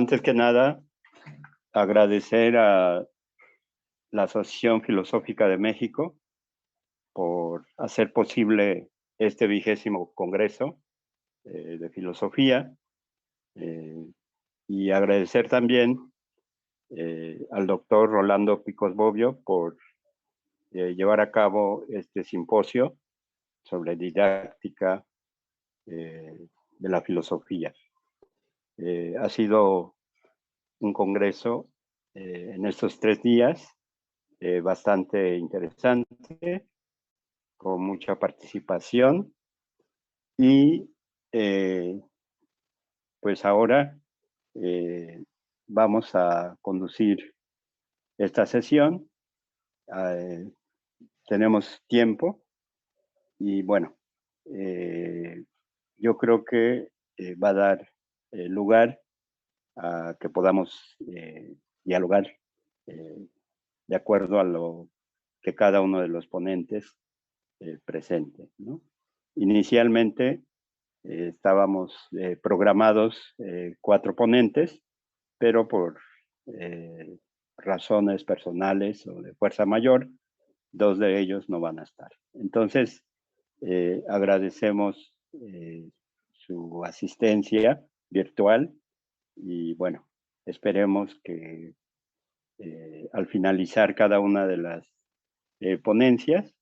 antes que nada, agradecer a la Asociación Filosófica de México por hacer posible este 20º Congreso de Filosofía, y agradecer también al doctor Rolando Picos Bobbio por llevar a cabo este simposio sobre didáctica de la filosofía. Ha sido un congreso en estos 3 días bastante interesante, con mucha participación y pues ahora vamos a conducir esta sesión. Tenemos tiempo y bueno, yo creo que va a dar lugar a que podamos dialogar de acuerdo a lo que cada uno de los ponentes presente, ¿no? Inicialmente estábamos programados 4 ponentes, pero por razones personales o de fuerza mayor, 2 de ellos no van a estar. Entonces, agradecemos su asistencia virtual y bueno, esperemos que al finalizar cada una de las ponencias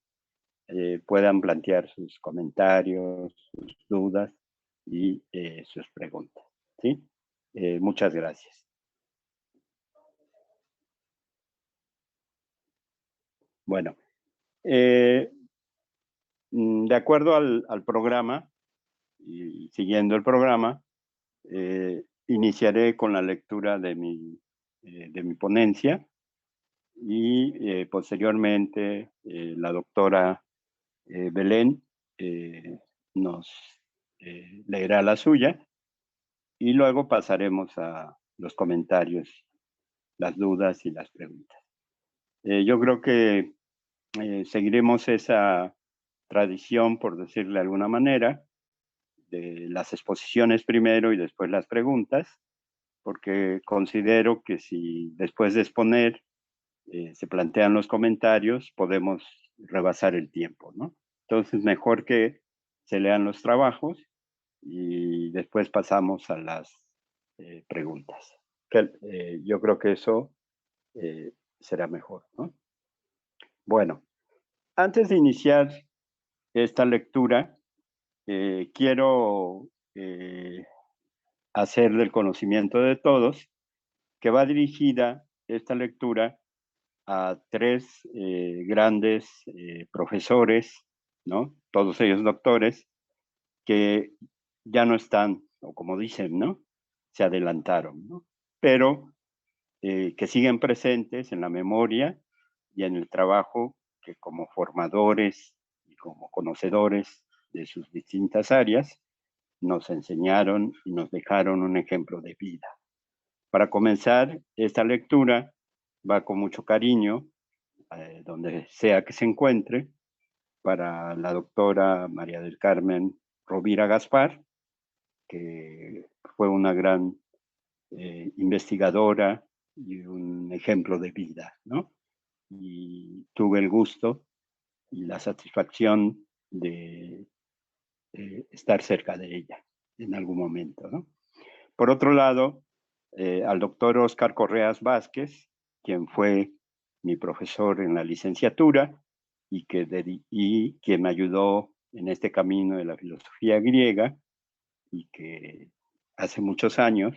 puedan plantear sus comentarios, sus dudas y sus preguntas. ¿Sí? Muchas gracias. Bueno, de acuerdo al programa y siguiendo el programa, iniciaré con la lectura de mi ponencia y posteriormente la doctora Belén nos leerá la suya y luego pasaremos a los comentarios, las dudas y las preguntas. Yo creo que seguiremos esa tradición, por decirle de alguna manera, de las exposiciones primero y después las preguntas, porque considero que si después de exponer se plantean los comentarios, podemos rebasar el tiempo, ¿no? Entonces, mejor que se lean los trabajos y después pasamos a las preguntas. Yo creo que eso será mejor, ¿no? Bueno, antes de iniciar esta lectura, quiero hacer del conocimiento de todos que va dirigida esta lectura a 3 grandes profesores, ¿no? Todos ellos doctores, que ya no están, o como dicen, ¿no? Se adelantaron, ¿no? Pero que siguen presentes en la memoria y en el trabajo que como formadores y como conocedores de sus distintas áreas nos enseñaron y nos dejaron un ejemplo de vida. Para comenzar, esta lectura va con mucho cariño, donde sea que se encuentre, para la doctora María del Carmen Rovira Gaspar, que fue una gran investigadora y un ejemplo de vida, ¿no? Y tuve el gusto y la satisfacción de estar cerca de ella en algún momento, ¿no? Por otro lado, al doctor Óscar Correas Vázquez, quien fue mi profesor en la licenciatura y quien me ayudó en este camino de la filosofía griega y que hace muchos años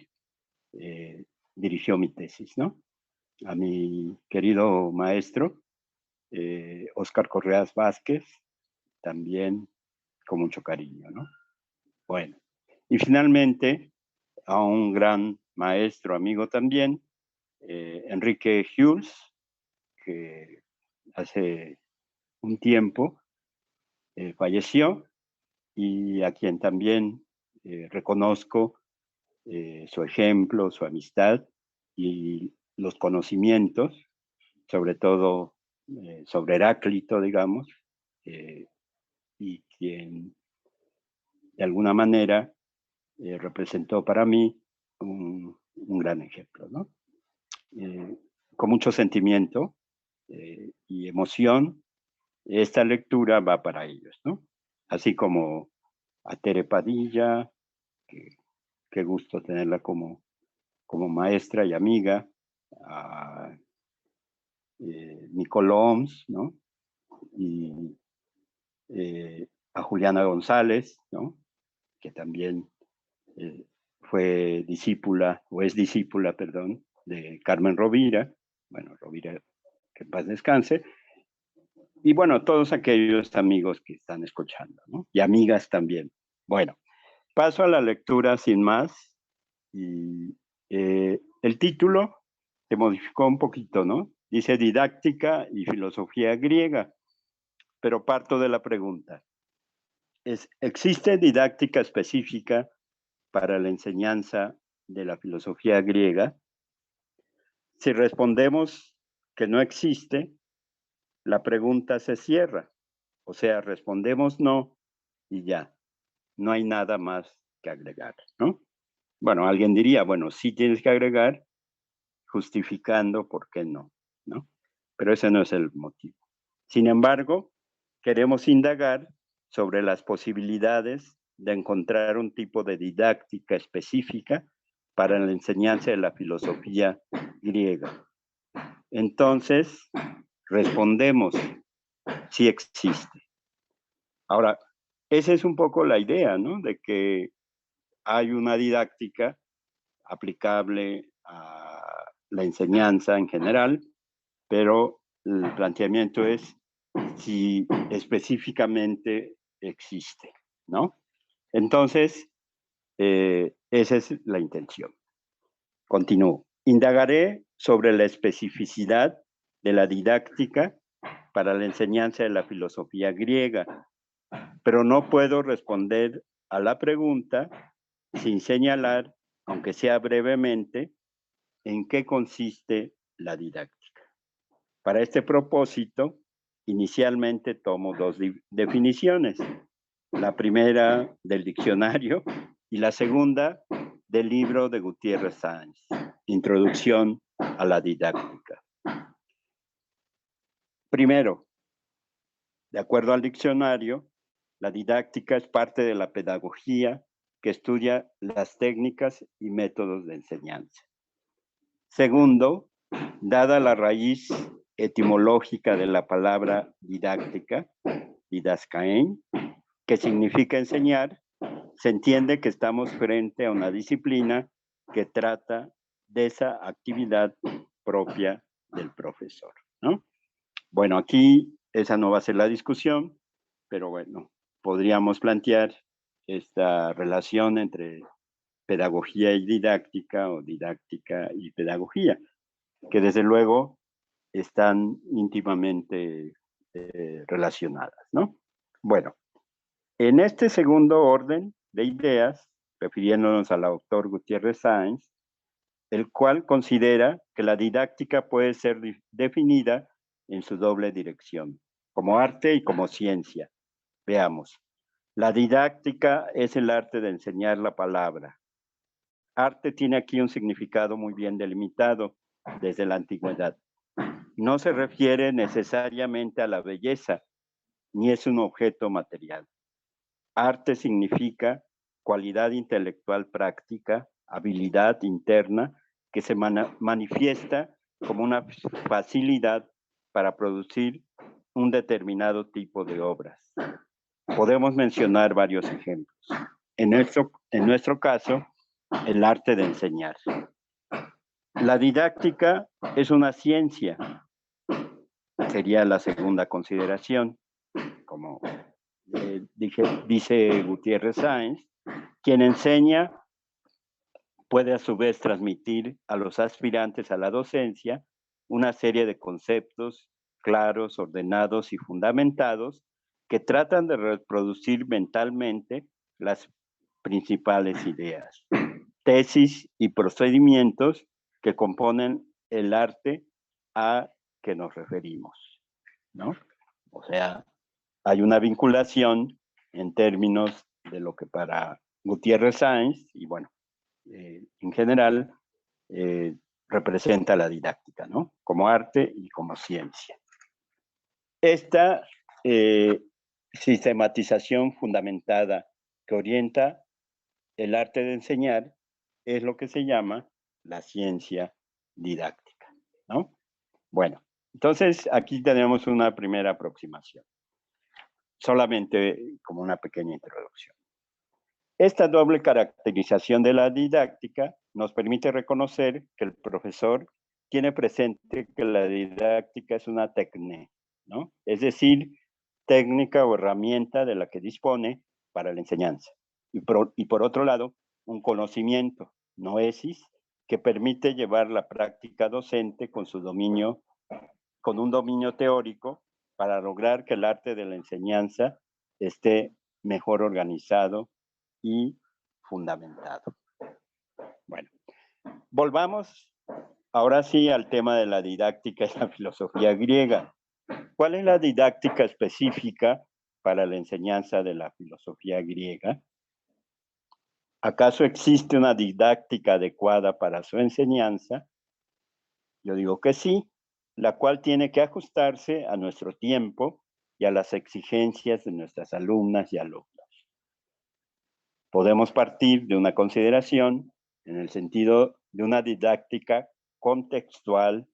dirigió mi tesis, ¿no? A mi querido maestro, Óscar Correas Vázquez, también con mucho cariño, ¿no? Bueno, y finalmente a un gran maestro, amigo también, Enrique Hughes, que hace un tiempo falleció y a quien también reconozco su ejemplo, su amistad y los conocimientos, sobre todo sobre Heráclito, digamos, y quien de alguna manera representó para mí un un gran ejemplo, ¿no? Con mucho sentimiento y emoción, esta lectura va para ellos, ¿no? Así como a Tere Padilla, qué gusto tenerla como maestra y amiga, a Nicole Oms, ¿no? Y a Juliana González, ¿no? Que también fue discípula, o es discípula, perdón, de Carmen Rovira. Bueno, Rovira, que en paz descanse. Y bueno, todos aquellos amigos que están escuchando, ¿no? Y amigas también. Bueno, paso a la lectura sin más. Y el título se modificó un poquito, ¿no? Dice didáctica y filosofía griega, pero parto de la pregunta. ¿Existe didáctica específica para la enseñanza de la filosofía griega? Si respondemos que no existe, la pregunta se cierra. O sea, respondemos no y ya. No hay nada más que agregar, ¿no? Bueno, alguien diría, bueno, sí tienes que agregar, justificando por qué no, ¿no? Pero ese no es el motivo. Sin embargo, queremos indagar sobre las posibilidades de encontrar un tipo de didáctica específica para la enseñanza de la filosofía griega. Entonces, respondemos, sí existe. Ahora, esa es un poco la idea, ¿no? De que hay una didáctica aplicable a la enseñanza en general, pero el planteamiento es si específicamente existe, ¿no? Entonces, esa es la intención. Continúo. Indagaré sobre la especificidad de la didáctica para la enseñanza de la filosofía griega, pero no puedo responder a la pregunta sin señalar, aunque sea brevemente, en qué consiste la didáctica. Para este propósito, inicialmente tomo dos definiciones. La primera del diccionario y la segunda del libro de Gutiérrez Sáenz, Introducción a la didáctica. Primero, de acuerdo al diccionario, la didáctica es parte de la pedagogía que estudia las técnicas y métodos de enseñanza. Segundo, dada la raíz etimológica de la palabra didáctica, didaskain, que significa enseñar, se entiende que estamos frente a una disciplina que trata de esa actividad propia del profesor, ¿no? Bueno, aquí esa no va a ser la discusión, pero bueno, podríamos plantear esta relación entre pedagogía y didáctica o didáctica y pedagogía, que desde luego están íntimamente relacionadas, ¿no? Bueno, en este segundo orden de ideas, refiriéndonos al autor Gutiérrez Sáenz, el cual considera que la didáctica puede ser definida en su doble dirección, como arte y como ciencia. Veamos, la didáctica es el arte de enseñar la palabra. Arte tiene aquí un significado muy bien delimitado desde la antigüedad. No se refiere necesariamente a la belleza, ni es un objeto material. Arte significa cualidad intelectual práctica, habilidad interna que se manifiesta como una facilidad para producir un determinado tipo de obras. Podemos mencionar varios ejemplos. En nuestro caso, el arte de enseñar. La didáctica es una ciencia, sería la segunda consideración, como dice Gutiérrez Sáenz, quien enseña puede a su vez transmitir a los aspirantes a la docencia una serie de conceptos claros, ordenados y fundamentados que tratan de reproducir mentalmente las principales ideas, tesis y procedimientos que componen el arte a que nos referimos, ¿no? O sea, hay una vinculación en términos de lo que para Gutiérrez Sáenz, y bueno, en general, representa la didáctica, ¿no? Como arte y como ciencia. Esta sistematización fundamentada que orienta el arte de enseñar es lo que se llama la ciencia didáctica, ¿no? Bueno, entonces aquí tenemos una primera aproximación, solamente como una pequeña introducción. Esta doble caracterización de la didáctica nos permite reconocer que el profesor tiene presente que la didáctica es una técnica, ¿no? Es decir, técnica o herramienta de la que dispone para la enseñanza. Y por otro lado, un conocimiento, noesis, que permite llevar la práctica docente con un dominio teórico para lograr que el arte de la enseñanza esté mejor organizado y fundamentado. Bueno, volvamos ahora sí al tema de la didáctica y la filosofía griega. ¿Cuál es la didáctica específica para la enseñanza de la filosofía griega? ¿Acaso existe una didáctica adecuada para su enseñanza? Yo digo que sí, la cual tiene que ajustarse a nuestro tiempo y a las exigencias de nuestras alumnas y alumnos. Podemos partir de una consideración en el sentido de una didáctica contextual,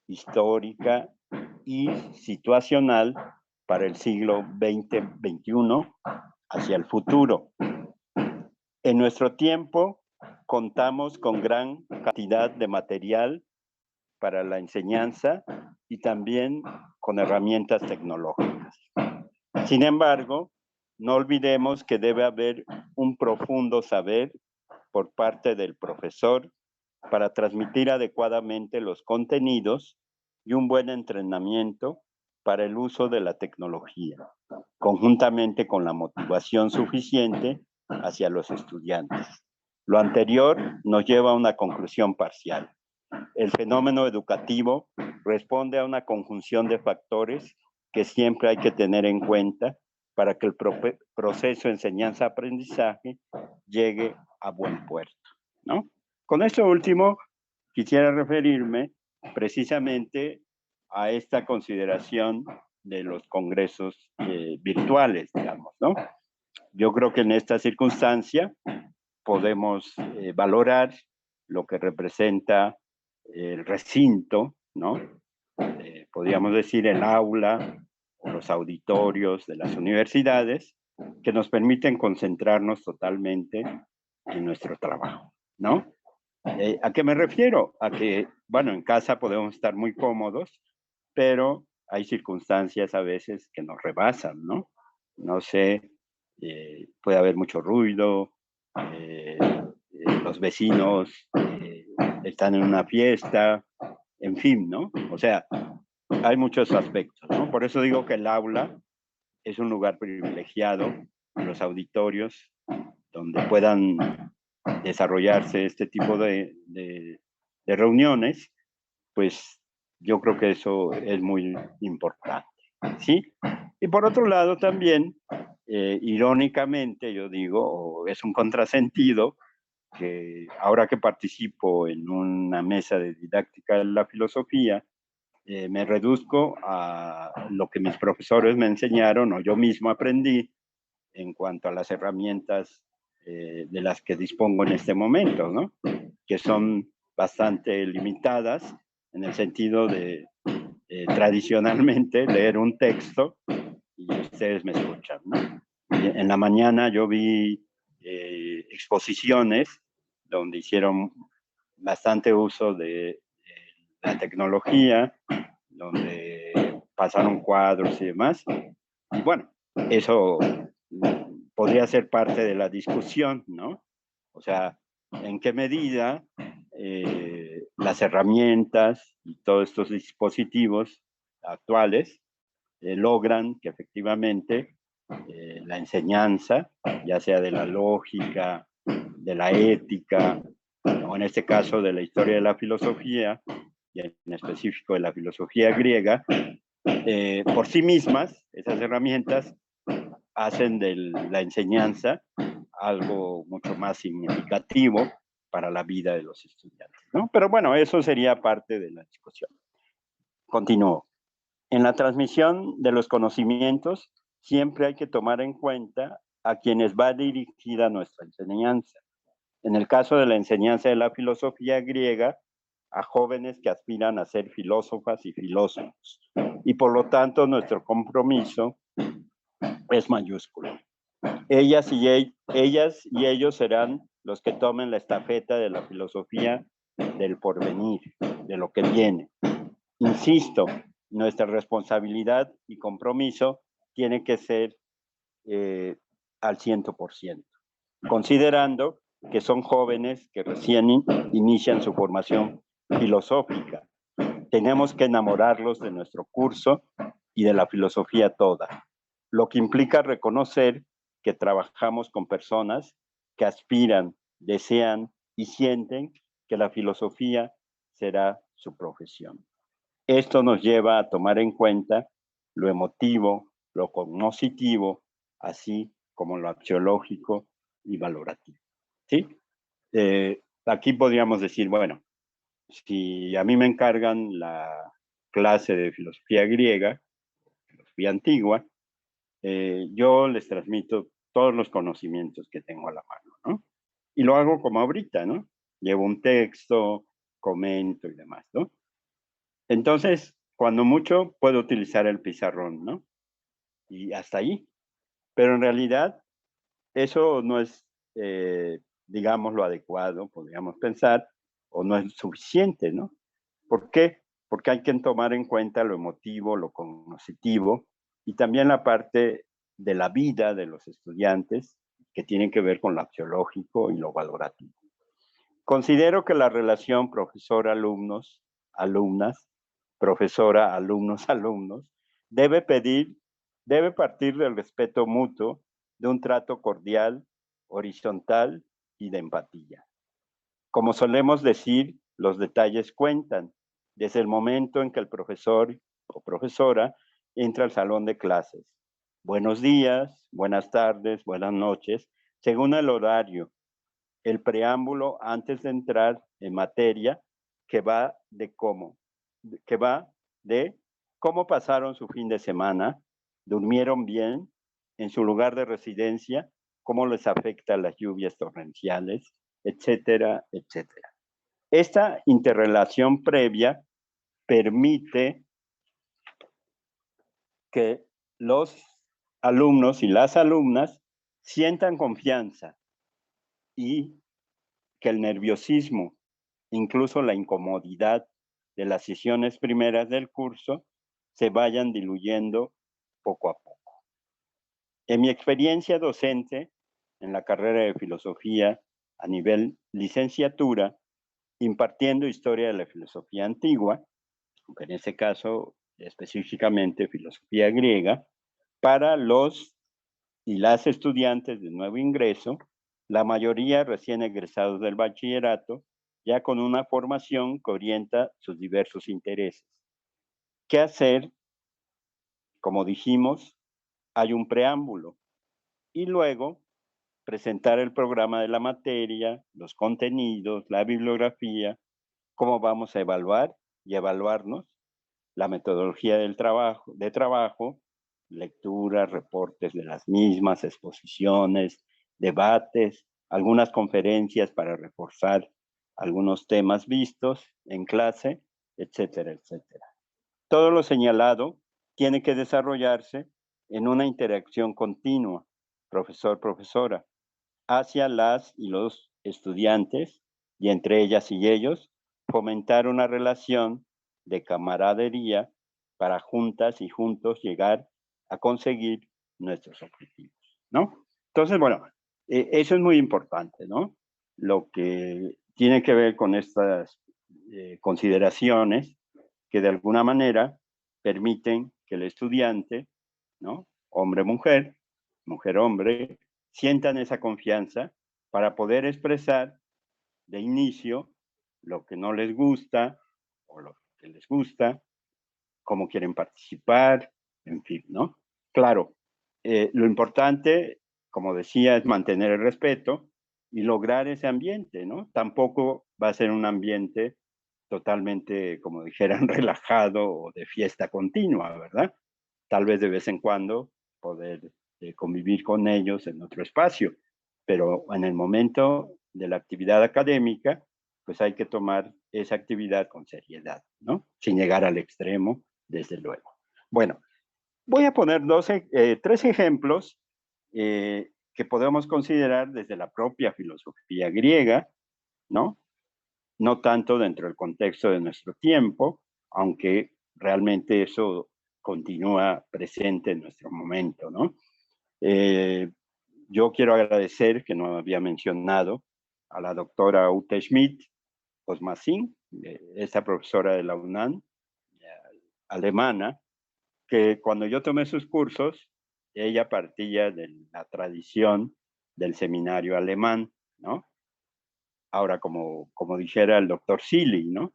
histórica y situacional para el siglo XX-XXI hacia el futuro. En nuestro tiempo contamos con gran cantidad de material para la enseñanza y también con herramientas tecnológicas. Sin embargo, no olvidemos que debe haber un profundo saber por parte del profesor para transmitir adecuadamente los contenidos y un buen entrenamiento para el uso de la tecnología, conjuntamente con la motivación suficiente hacia los estudiantes. Lo anterior nos lleva a una conclusión parcial. El fenómeno educativo responde a una conjunción de factores que siempre hay que tener en cuenta para que el proceso de enseñanza-aprendizaje llegue a buen puerto, ¿no? Con esto último, quisiera referirme precisamente a esta consideración de los congresos virtuales, digamos, ¿no? Yo creo que en esta circunstancia podemos valorar lo que representa el recinto, ¿no? Podríamos decir el aula o los auditorios de las universidades que nos permiten concentrarnos totalmente en nuestro trabajo, ¿no? ¿A qué me refiero? A que, bueno, en casa podemos estar muy cómodos, pero hay circunstancias a veces que nos rebasan, ¿no? No sé, puede haber mucho ruido, los vecinos están en una fiesta, en fin, ¿no? O sea, hay muchos aspectos, ¿no? Por eso digo que el aula es un lugar privilegiado, los auditorios, donde puedan desarrollarse este tipo de reuniones, pues yo creo que eso es muy importante, ¿sí? Y por otro lado también, irónicamente, yo digo, es un contrasentido, que ahora que participo en una mesa de didáctica de la filosofía, me reduzco a lo que mis profesores me enseñaron o yo mismo aprendí en cuanto a las herramientas de las que dispongo en este momento, ¿no? Que son bastante limitadas en el sentido de tradicionalmente leer un texto y ustedes me escuchan, ¿no? En la mañana yo vi exposiciones donde hicieron bastante uso de la tecnología, donde pasaron cuadros y demás. Y bueno, eso podría ser parte de la discusión, ¿no? O sea, ¿en qué medida las herramientas y todos estos dispositivos actuales logran que efectivamente la enseñanza, ya sea de la lógica, de la ética, o en este caso de la historia de la filosofía, y en específico de la filosofía griega, por sí mismas, esas herramientas hacen de la enseñanza algo mucho más significativo para la vida de los estudiantes. ¿no? Pero bueno, eso sería parte de la discusión. Continúo. En la transmisión de los conocimientos, siempre hay que tomar en cuenta a quienes va dirigida nuestra enseñanza. En el caso de la enseñanza de la filosofía griega, a jóvenes que aspiran a ser filósofas y filósofos. Y por lo tanto, nuestro compromiso es mayúsculo. Ellas y ellos serán los que tomen la estafeta de la filosofía del porvenir, de lo que viene. Insisto, nuestra responsabilidad y compromiso tiene que ser al 100%, considerando que son jóvenes que recién inician su formación filosófica. Tenemos que enamorarlos de nuestro curso y de la filosofía toda, lo que implica reconocer que trabajamos con personas que aspiran, desean y sienten que la filosofía será su profesión. Esto nos lleva a tomar en cuenta lo emotivo, lo cognoscitivo, así como lo axiológico y valorativo. ¿Sí? Aquí podríamos decir, bueno, si a mí me encargan la clase de filosofía griega, filosofía antigua, yo les transmito todos los conocimientos que tengo a la mano, ¿no? Y lo hago como ahorita, ¿no? Llevo un texto, comento y demás, ¿no? Entonces, cuando mucho, puedo utilizar el pizarrón, ¿no? Y hasta ahí. Pero en realidad, eso no es, digamos, lo adecuado, podríamos pensar, o no es suficiente, ¿no? ¿Por qué? Porque hay que tomar en cuenta lo emotivo, lo cognitivo y también la parte de la vida de los estudiantes que tienen que ver con lo axiológico y lo valorativo. Considero que la relación profesor-alumnos, alumnas, profesora-alumnos, alumnos, debe partir del respeto mutuo, de un trato cordial, horizontal y de empatía. Como solemos decir, los detalles cuentan, desde el momento en que el profesor o profesora entra al salón de clases. Buenos días, buenas tardes, buenas noches, según el horario, el preámbulo antes de entrar en materia que va de cómo pasaron su fin de semana, durmieron bien en su lugar de residencia, cómo les afecta las lluvias torrenciales, etcétera, etcétera. Esta interrelación previa permite que los alumnos y las alumnas sientan confianza y que el nerviosismo, incluso la incomodidad de las sesiones primeras del curso, se vayan diluyendo poco a poco. En mi experiencia docente en la carrera de filosofía a nivel licenciatura, impartiendo historia de la filosofía antigua, en este caso específicamente filosofía griega, para los y las estudiantes de nuevo ingreso, la mayoría recién egresados del bachillerato, ya con una formación que orienta sus diversos intereses. ¿Qué hacer? Como dijimos, hay un preámbulo y luego presentar el programa de la materia, los contenidos, la bibliografía, cómo vamos a evaluar y evaluarnos, la metodología de trabajo, lectura, reportes de las mismas, exposiciones, debates, algunas conferencias para reforzar algunos temas vistos en clase, etcétera, etcétera. Todo lo señalado tiene que desarrollarse en una interacción continua, profesor-profesora, hacia las y los estudiantes y entre ellas y ellos, fomentar una relación de camaradería para juntas y juntos llegar a conseguir nuestros objetivos, ¿no? Entonces, bueno, eso es muy importante, ¿no? Lo que tiene que ver con estas consideraciones que de alguna manera permiten que el estudiante, ¿no? Hombre-mujer, mujer-hombre, sientan esa confianza para poder expresar de inicio lo que no les gusta o lo que les gusta, cómo quieren participar, en fin, ¿no? Claro, lo importante, como decía, es mantener el respeto y lograr ese ambiente, ¿no? Tampoco va a ser un ambiente totalmente, como dijeran, relajado o de fiesta continua, ¿verdad? Tal vez de vez en cuando poder convivir con ellos en otro espacio, pero en el momento de la actividad académica, pues hay que tomar esa actividad con seriedad, ¿no? Sin llegar al extremo, desde luego. Bueno, voy a poner tres ejemplos que podemos considerar desde la propia filosofía griega, ¿no? No tanto dentro del contexto de nuestro tiempo, aunque realmente eso continúa presente en nuestro momento, ¿no? Eh, yo quiero agradecer, que no había mencionado, a la doctora Ute Schmidt Osmasin, esta profesora de la UNAM, alemana, que cuando yo tomé sus cursos, ella partía de la tradición del seminario alemán, ¿no? Ahora, como dijera el doctor Silly, ¿no?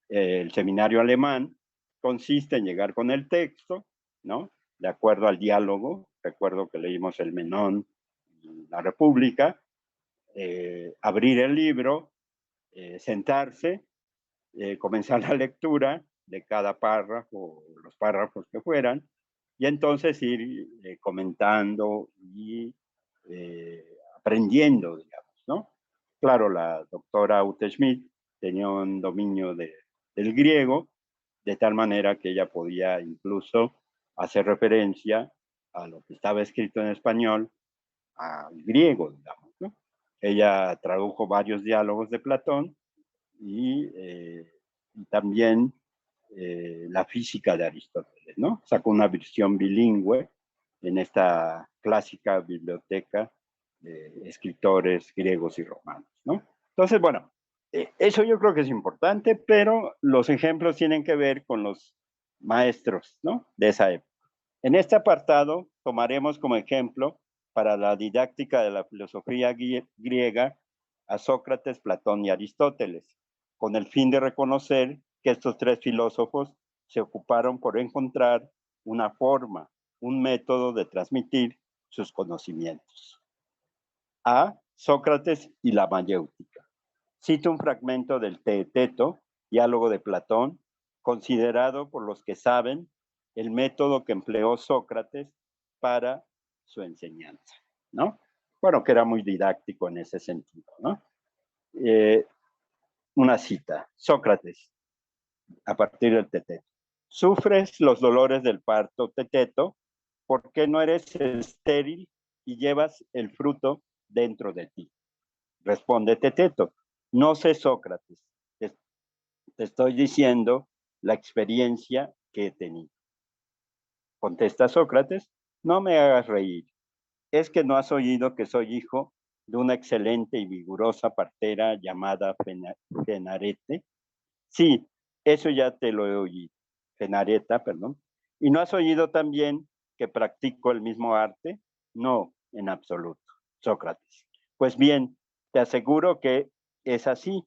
El seminario alemán consiste en llegar con el texto, ¿no? De acuerdo al diálogo. Recuerdo que leímos el Menón y la República, abrir el libro, sentarse, comenzar la lectura de cada párrafo, los párrafos que fueran, y entonces ir comentando y aprendiendo, digamos, ¿no? Claro, la doctora Ute Schmidt tenía un dominio del griego, de tal manera que ella podía incluso hacer referencia a lo que estaba escrito en español, al griego, digamos, ¿no? Ella tradujo varios diálogos de Platón y también la física de Aristóteles, ¿no? Sacó una versión bilingüe en esta clásica biblioteca de escritores griegos y romanos, ¿no? Entonces, bueno, eso yo creo que es importante, pero los ejemplos tienen que ver con los maestros, ¿no? De esa época. En este apartado tomaremos como ejemplo para la didáctica de la filosofía griega a Sócrates, Platón y Aristóteles, con el fin de reconocer que estos tres filósofos se ocuparon por encontrar una forma, un método de transmitir sus conocimientos. A. Sócrates y la mayéutica. Cito un fragmento del Teeteto, diálogo de Platón, considerado por los que saben el método que empleó Sócrates para su enseñanza, ¿no? Bueno, que era muy didáctico en ese sentido, ¿no? Una cita, Sócrates, a partir del Teteto. ¿Sufres los dolores del parto, Teteto? ¿Por qué no eres estéril y llevas el fruto dentro de ti? Responde Teteto, no sé, Sócrates, te estoy diciendo la experiencia que he tenido. Contesta Sócrates, no me hagas reír. ¿Es que no has oído que soy hijo de una excelente y vigorosa partera llamada Fenarete? Sí, eso ya te lo he oído. Fenareta, perdón. ¿Y no has oído también que practico el mismo arte? No, en absoluto. Sócrates. Pues bien, te aseguro que es así,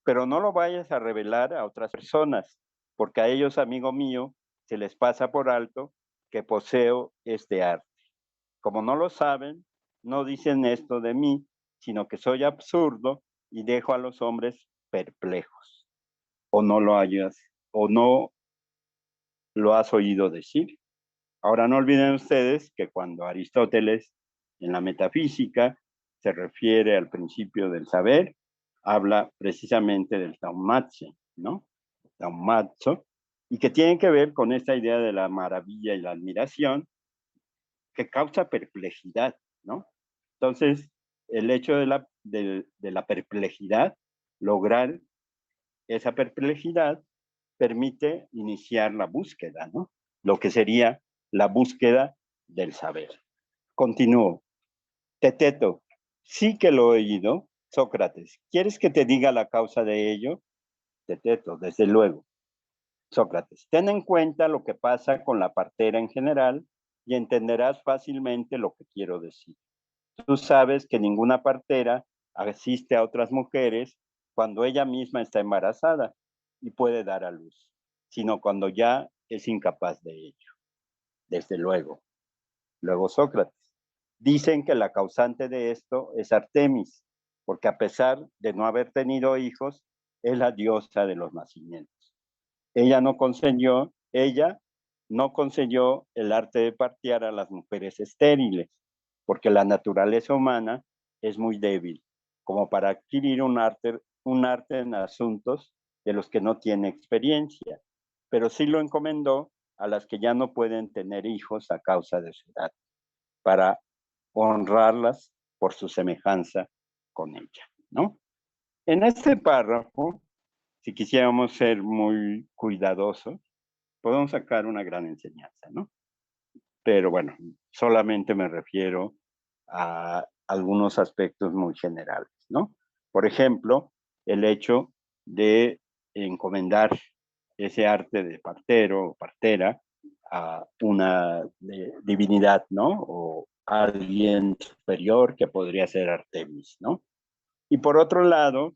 pero no lo vayas a revelar a otras personas, porque a ellos, amigo mío, se les pasa por alto que poseo este arte. Como no lo saben, no dicen esto de mí, sino que soy absurdo y dejo a los hombres perplejos. O no lo hayas, o no lo has oído decir. Ahora no olviden ustedes que cuando Aristóteles en la metafísica se refiere al principio del saber, habla precisamente del taumazo, ¿no? Taumazo, y que tiene que ver con esta idea de la maravilla y la admiración que causa perplejidad, ¿no? Entonces, el hecho de la perplejidad, lograr esa perplejidad, permite iniciar la búsqueda, ¿no? Lo que sería la búsqueda del saber. Continúo. Teteto, sí que lo he oído. Sócrates, ¿quieres que te diga la causa de ello? Teteto, desde luego. Sócrates, ten en cuenta lo que pasa con la partera en general y entenderás fácilmente lo que quiero decir. Tú sabes que ninguna partera asiste a otras mujeres cuando ella misma está embarazada y puede dar a luz, sino cuando ya es incapaz de ello. Desde luego. Luego Sócrates. Dicen que la causante de esto es Artemis, porque a pesar de no haber tenido hijos, es la diosa de los nacimientos. Ella no concedió el arte de partear a las mujeres estériles, porque la naturaleza humana es muy débil, como para adquirir un arte en asuntos de los que no tiene experiencia, pero sí lo encomendó a las que ya no pueden tener hijos a causa de su edad, para honrarlas por su semejanza con ella, ¿no? En este párrafo, si quisiéramos ser muy cuidadosos, podemos sacar una gran enseñanza, ¿no? Pero bueno, solamente me refiero a algunos aspectos muy generales, ¿no? Por ejemplo, el hecho de encomendar ese arte de partero o partera a una divinidad, ¿no? O a alguien superior que podría ser Artemis, ¿no? Y por otro lado,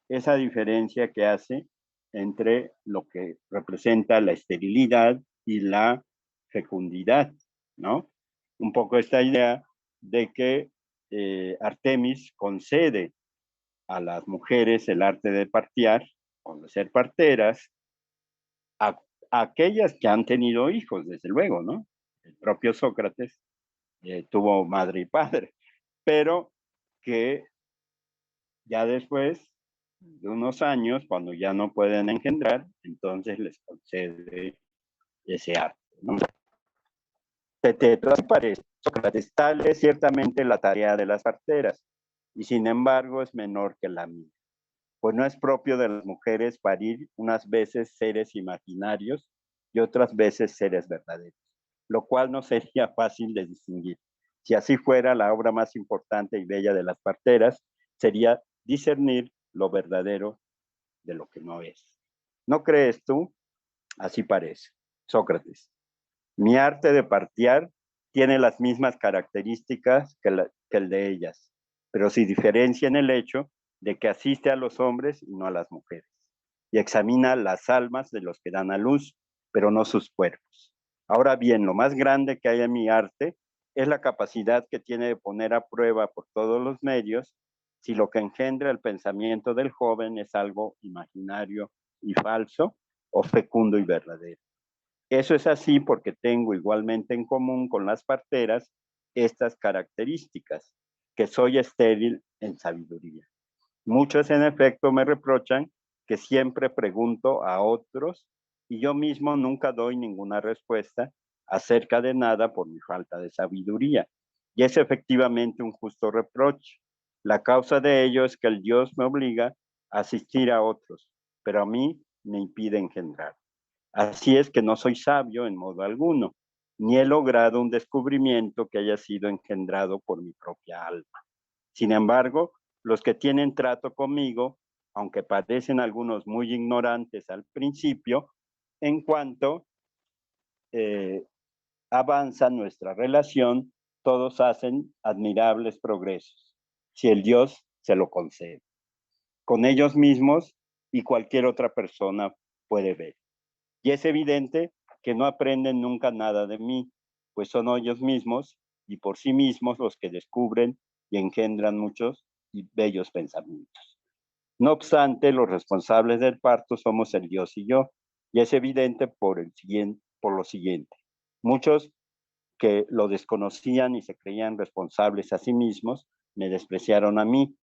esa diferencia que hace entre lo que representa la esterilidad y la fecundidad, ¿no? Un poco esta idea de que Artemis concede a las mujeres el arte de partear o de ser parteras, a aquellas que han tenido hijos, desde luego, ¿no? El propio Sócrates tuvo madre y padre, pero que ya después de unos años, cuando ya no pueden engendrar, entonces les concede ese arte, ¿no? Parece, Sócrates, tal es ciertamente la tarea de las parteras, y sin embargo es menor que la mía, pues no es propio de las mujeres parir unas veces seres imaginarios y otras veces seres verdaderos, lo cual no sería fácil de distinguir. Si así fuera, la obra más importante y bella de las parteras sería discernir lo verdadero de lo que no es. ¿No crees tú? Así parece. Sócrates. Mi arte de partear tiene las mismas características que el de ellas, pero se diferencia en el hecho de que asiste a los hombres y no a las mujeres, y examina las almas de los que dan a luz, pero no sus cuerpos. Ahora bien, lo más grande que hay en mi arte es la capacidad que tiene de poner a prueba por todos los medios si lo que engendra el pensamiento del joven es algo imaginario y falso o fecundo y verdadero. Eso es así porque tengo igualmente en común con las parteras estas características, que soy estéril en sabiduría. Muchos en efecto me reprochan que siempre pregunto a otros y yo mismo nunca doy ninguna respuesta acerca de nada por mi falta de sabiduría. Y es efectivamente un justo reproche. La causa de ello es que el Dios me obliga a asistir a otros, pero a mí me impide engendrar. Así es que no soy sabio en modo alguno, ni he logrado un descubrimiento que haya sido engendrado por mi propia alma. Sin embargo, los que tienen trato conmigo, aunque parecen algunos muy ignorantes al principio, en cuanto avanza nuestra relación, todos hacen admirables progresos, si el Dios se lo concede. Con ellos mismos y cualquier otra persona puede ver. Y es evidente que no aprenden nunca nada de mí, pues son ellos mismos y por sí mismos los que descubren y engendran muchos y bellos pensamientos. No obstante, los responsables del parto somos el Dios y yo, y es evidente por lo siguiente. Muchos que lo desconocían y se creían responsables a sí mismos, me despreciaron a mí,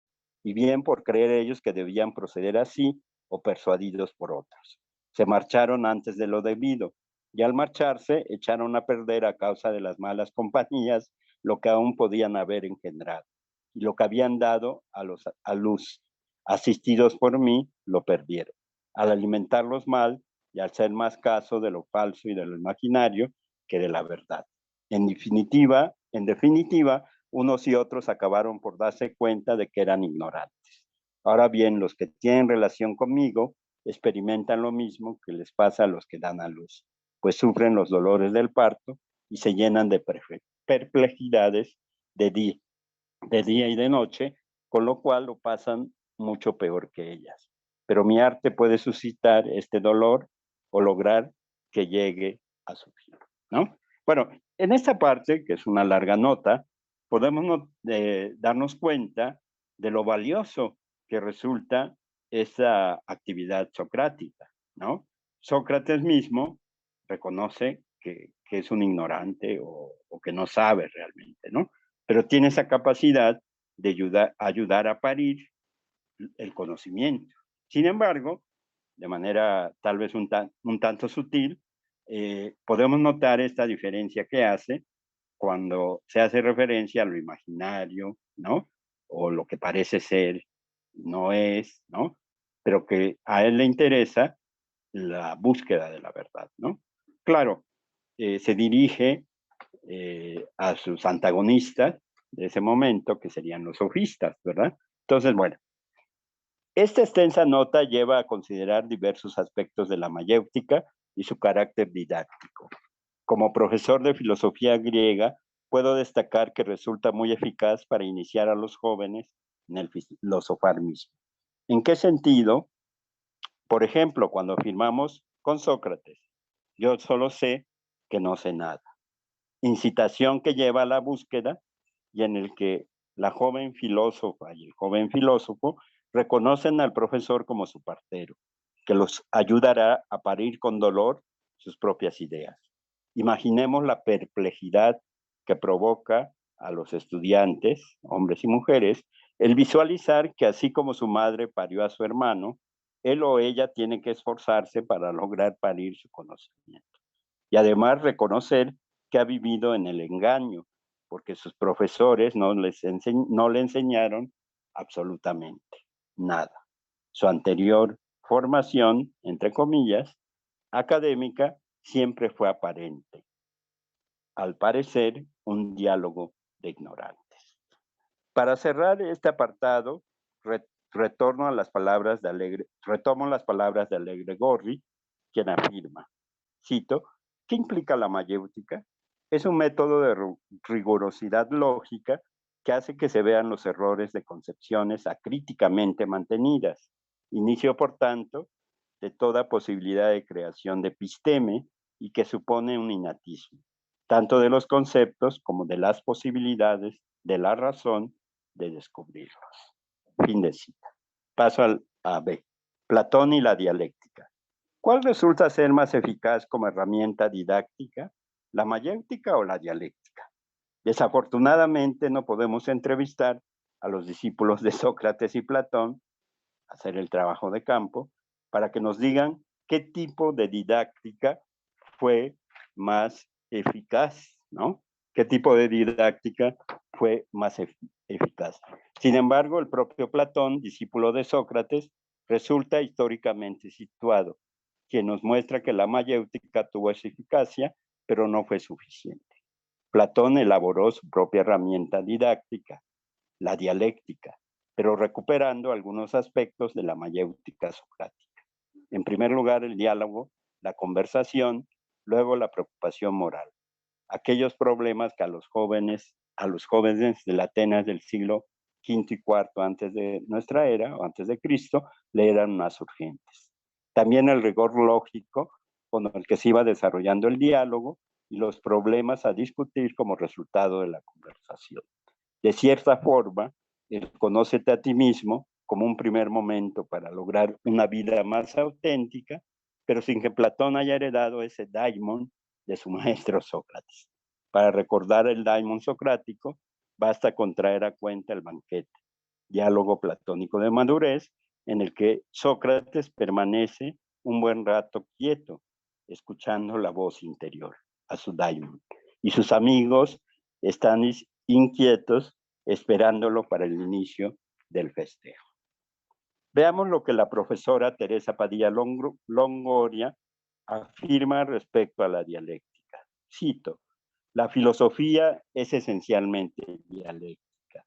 y bien por creer ellos que debían proceder así o persuadidos por otros. Se marcharon antes de lo debido, y al marcharse echaron a perder a causa de las malas compañías lo que aún podían haber engendrado, y lo que habían dado a luz, asistidos por mí, lo perdieron. Al alimentarlos mal y al ser más caso de lo falso y de lo imaginario que de la verdad. En definitiva, unos y otros acabaron por darse cuenta de que eran ignorantes. Ahora bien, los que tienen relación conmigo experimentan lo mismo que les pasa a los que dan a luz, pues sufren los dolores del parto y se llenan de perplejidades de día y de noche, con lo cual lo pasan mucho peor que ellas. Pero mi arte puede suscitar este dolor o lograr que llegue a su fin, ¿no? Bueno, en esta parte, que es una larga nota, podemos darnos cuenta de lo valioso que resulta esa actividad socrática, ¿no? Sócrates mismo reconoce que es un ignorante o que no sabe realmente, ¿no? Pero tiene esa capacidad de ayudar a parir el conocimiento. Sin embargo, de manera tal vez un tanto sutil, podemos notar esta diferencia que hace cuando se hace referencia a lo imaginario, ¿no? O lo que parece ser, no es, ¿no? Pero que a él le interesa la búsqueda de la verdad, ¿no? Claro, se dirige a sus antagonistas de ese momento, que serían los sofistas, ¿verdad? Entonces, bueno, esta extensa nota lleva a considerar diversos aspectos de la mayéutica y su carácter didáctico. Como profesor de filosofía griega, puedo destacar que resulta muy eficaz para iniciar a los jóvenes en el filosofar mismo. ¿En qué sentido? Por ejemplo, cuando afirmamos con Sócrates, yo solo sé que no sé nada. Incitación que lleva a la búsqueda y en el que la joven filósofa y el joven filósofo reconocen al profesor como su partero, que los ayudará a parir con dolor sus propias ideas. Imaginemos la perplejidad que provoca a los estudiantes, hombres y mujeres, el visualizar que así como su madre parió a su hermano, él o ella tiene que esforzarse para lograr parir su conocimiento. Y además reconocer que ha vivido en el engaño, porque sus profesores no le enseñaron absolutamente nada. Su anterior formación, entre comillas, académica, siempre fue aparente. Al parecer, un diálogo de ignorantes. Para cerrar este apartado, retomo las palabras de Alegre Gorri, quien afirma, cito, ¿qué implica la mayéutica? Es un método de rigurosidad lógica que hace que se vean los errores de concepciones acríticamente mantenidas. Inicio, por tanto, de toda posibilidad de creación de episteme y que supone un innatismo, tanto de los conceptos como de las posibilidades de la razón de descubrirlos. Fin de cita. Paso a B. Platón y la dialéctica. ¿Cuál resulta ser más eficaz como herramienta didáctica, la mayéutica o la dialéctica? Desafortunadamente no podemos entrevistar a los discípulos de Sócrates y Platón, hacer el trabajo de campo, para que nos digan qué tipo de didáctica fue más eficaz, ¿no? ¿Qué tipo de didáctica fue más eficaz? Sin embargo, el propio Platón, discípulo de Sócrates, resulta históricamente situado, quien nos muestra que la mayéutica tuvo esa eficacia, pero no fue suficiente. Platón elaboró su propia herramienta didáctica, la dialéctica, pero recuperando algunos aspectos de la mayéutica socrática. En primer lugar, el diálogo, la conversación, luego la preocupación moral. Aquellos problemas que a los jóvenes de la Atenas del siglo V y IV antes de nuestra era, o antes de Cristo, le eran más urgentes. También el rigor lógico con el que se iba desarrollando el diálogo y los problemas a discutir como resultado de la conversación. De cierta forma, el conócete a ti mismo como un primer momento para lograr una vida más auténtica, pero sin que Platón haya heredado ese daimon de su maestro Sócrates. Para recordar el daimon socrático, basta con traer a cuenta el banquete, diálogo platónico de madurez, en el que Sócrates permanece un buen rato quieto, escuchando la voz interior, a su daimon, y sus amigos están inquietos esperándolo para el inicio del festejo. Veamos lo que la profesora Teresa Padilla Longoria afirma respecto a la dialéctica. Cito, la filosofía es esencialmente dialéctica.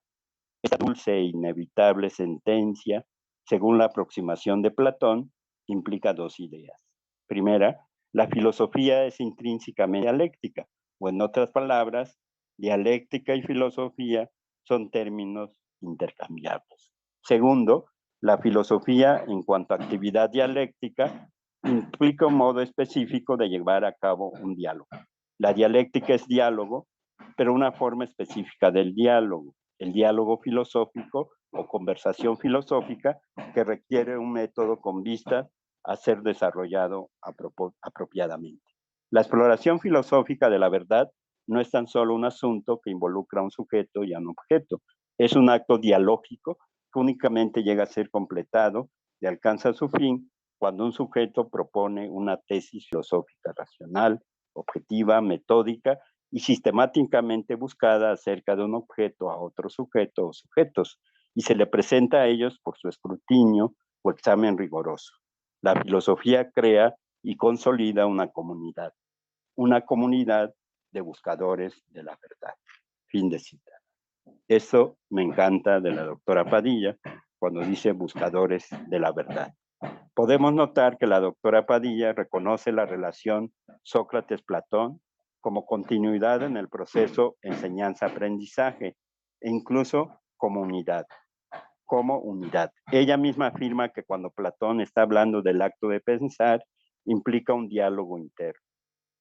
Esta dulce e inevitable sentencia, según la aproximación de Platón, implica dos ideas. Primera, la filosofía es intrínsecamente dialéctica, o en otras palabras, dialéctica y filosofía son términos intercambiables. Segundo, la filosofía, en cuanto a actividad dialéctica, implica un modo específico de llevar a cabo un diálogo. La dialéctica es diálogo, pero una forma específica del diálogo. El diálogo filosófico o conversación filosófica que requiere un método con vista a ser desarrollado apropiadamente. La exploración filosófica de la verdad no es tan solo un asunto que involucra a un sujeto y a un objeto, es un acto dialógico que únicamente llega a ser completado y alcanza su fin cuando un sujeto propone una tesis filosófica racional, objetiva, metódica y sistemáticamente buscada acerca de un objeto a otro sujeto o sujetos, y se le presenta a ellos por su escrutinio o examen riguroso. La filosofía crea y consolida una comunidad de buscadores de la verdad. Fin de cita. Eso me encanta de la doctora Padilla cuando dice buscadores de la verdad. Podemos notar que la doctora Padilla reconoce la relación Sócrates-Platón como continuidad en el proceso enseñanza-aprendizaje e incluso como unidad. Ella misma afirma que cuando Platón está hablando del acto de pensar, implica un diálogo interno.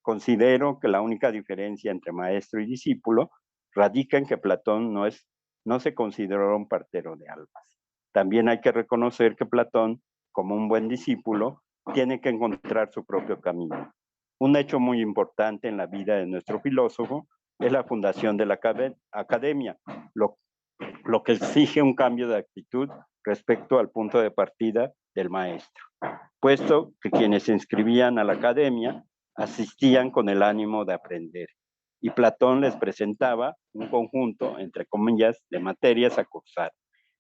Considero que la única diferencia entre maestro y discípulo radica en que Platón no se consideró un partero de almas. También hay que reconocer que Platón, como un buen discípulo, tiene que encontrar su propio camino. Un hecho muy importante en la vida de nuestro filósofo es la fundación de la academia, lo que exige un cambio de actitud respecto al punto de partida del maestro, puesto que quienes se inscribían a la academia asistían con el ánimo de aprender, y Platón les presentaba un conjunto, entre comillas, de materias a cursar.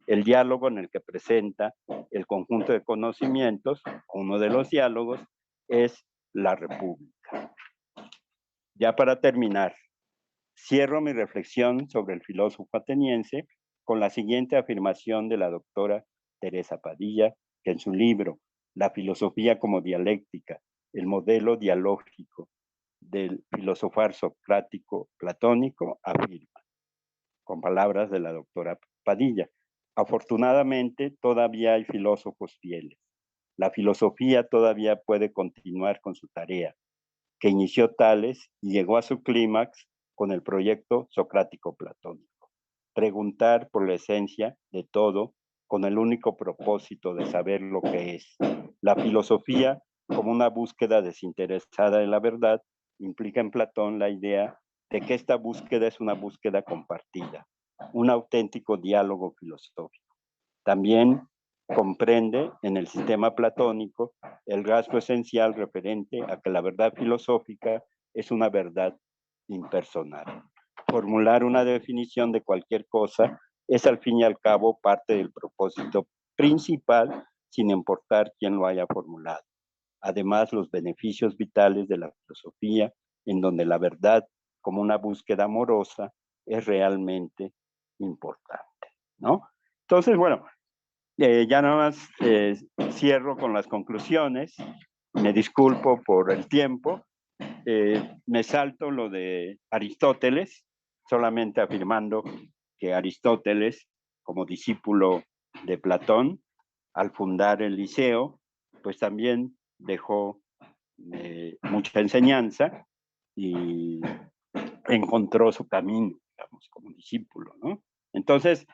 El diálogo en el que presenta el conjunto de conocimientos, uno de los diálogos, es la República. Ya para terminar, cierro mi reflexión sobre el filósofo ateniense con la siguiente afirmación de la doctora Teresa Padilla, que en su libro La filosofía como dialéctica, el modelo dialógico del filosofar socrático platónico, afirma, con palabras de la doctora Padilla: afortunadamente todavía hay filósofos fieles. La filosofía todavía puede continuar con su tarea, que inició Tales y llegó a su clímax con el proyecto socrático platónico. Preguntar por la esencia de todo con el único propósito de saber lo que es. La filosofía, como una búsqueda desinteresada de la verdad, implica en Platón la idea de que esta búsqueda es una búsqueda compartida, un auténtico diálogo filosófico. También comprende en el sistema platónico el rasgo esencial referente a que la verdad filosófica es una verdad impersonal. Formular una definición de cualquier cosa es al fin y al cabo parte del propósito principal, sin importar quién lo haya formulado. Además, los beneficios vitales de la filosofía, en donde la verdad como una búsqueda amorosa es realmente importante, ¿no? Entonces, bueno, ya nada más cierro con las conclusiones. Me disculpo por el tiempo. Me salto lo de Aristóteles, solamente afirmando que Aristóteles, como discípulo de Platón, al fundar el Liceo, pues también dejó mucha enseñanza y encontró su camino, digamos, como discípulo, ¿no? Entonces,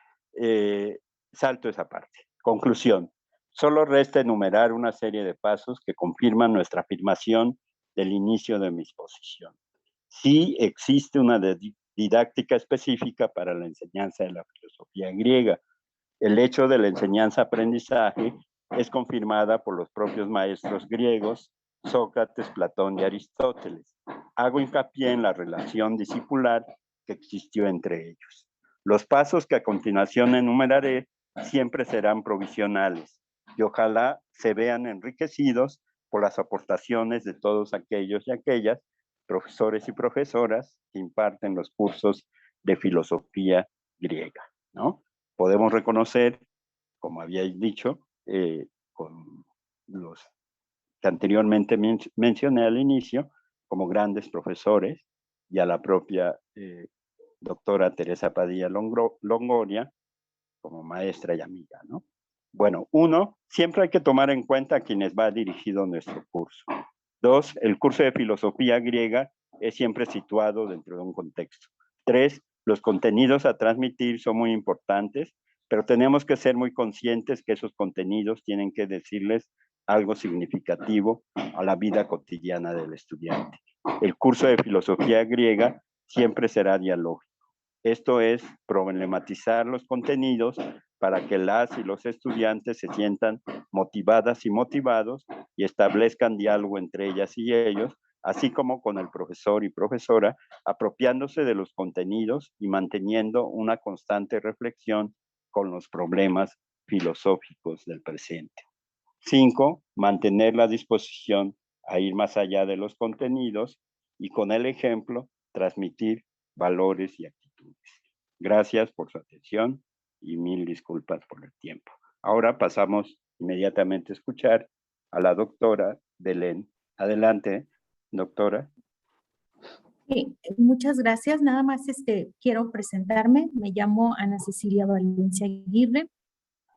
salto esa parte. Conclusión. Solo resta enumerar una serie de pasos que confirman nuestra afirmación del inicio de mi exposición. Sí existe una didáctica específica para la enseñanza de la filosofía griega. El hecho de la enseñanza-aprendizaje es confirmada por los propios maestros griegos, Sócrates, Platón y Aristóteles. Hago hincapié en la relación discipular que existió entre ellos. Los pasos que a continuación enumeraré siempre serán provisionales y ojalá se vean enriquecidos por las aportaciones de todos aquellos y aquellas profesores y profesoras que imparten los cursos de filosofía griega, ¿no? Podemos reconocer, como habíais dicho, con los que anteriormente mencioné al inicio, como grandes profesores, y a la propia doctora Teresa Padilla Longoria, como maestra y amiga, ¿no? Bueno, uno, siempre hay que tomar en cuenta a quienes va dirigido nuestro curso. Dos, el curso de filosofía griega es siempre situado dentro de un contexto. Tres, los contenidos a transmitir son muy importantes pero tenemos que ser muy conscientes que esos contenidos tienen que decirles algo significativo a la vida cotidiana del estudiante. El curso de filosofía griega siempre será dialógico. Esto es problematizar los contenidos para que las y los estudiantes se sientan motivadas y motivados y establezcan diálogo entre ellas y ellos, así como con el profesor y profesora, apropiándose de los contenidos y manteniendo una constante reflexión con los problemas filosóficos del presente. 5. Mantener la disposición a ir más allá de los contenidos y con el ejemplo transmitir valores y actitudes. Gracias por su atención y mil disculpas por el tiempo. Ahora pasamos inmediatamente a escuchar a la doctora Belén. Adelante, doctora. Sí, muchas gracias. Nada más quiero presentarme. Me llamo Ana Cecilia Valencia Aguirre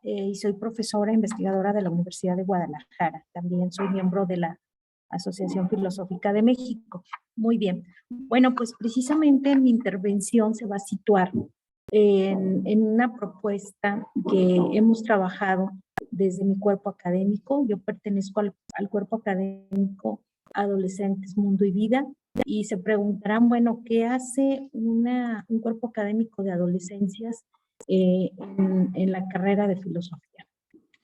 y soy profesora investigadora de la Universidad de Guadalajara. También soy miembro de la Asociación Filosófica de México. Muy bien. Bueno, pues precisamente mi intervención se va a situar en una propuesta que hemos trabajado desde mi cuerpo académico. Yo pertenezco al cuerpo académico Adolescentes, Mundo y Vida, y se preguntarán, bueno, ¿qué hace un cuerpo académico de adolescencias en la carrera de filosofía,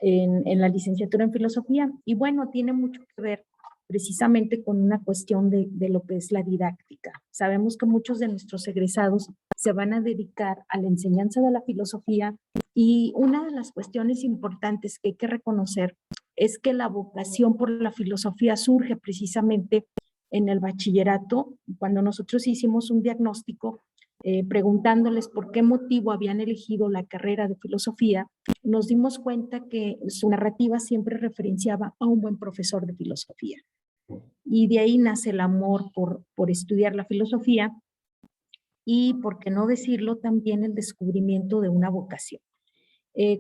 en la licenciatura en filosofía? Y bueno, tiene mucho que ver precisamente con una cuestión de lo que es la didáctica. Sabemos que muchos de nuestros egresados se van a dedicar a la enseñanza de la filosofía, y una de las cuestiones importantes que hay que reconocer es que la vocación por la filosofía surge precisamente en el bachillerato, cuando nosotros hicimos un diagnóstico preguntándoles por qué motivo habían elegido la carrera de filosofía. Nos dimos cuenta que su narrativa siempre referenciaba a un buen profesor de filosofía. Y de ahí nace el amor por estudiar la filosofía y, por qué no decirlo, también el descubrimiento de una vocación.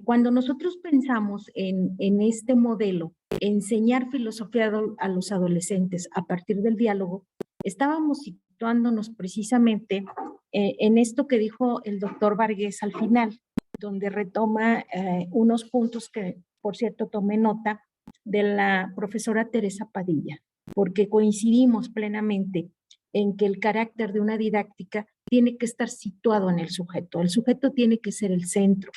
Cuando nosotros pensamos en este modelo, enseñar filosofía a los adolescentes a partir del diálogo, estábamos situándonos precisamente en esto que dijo el doctor Varghese al final, donde retoma unos puntos que, por cierto, tomé nota de la profesora Teresa Padilla, porque coincidimos plenamente en que el carácter de una didáctica tiene que estar situado en el sujeto. El sujeto tiene que ser el centro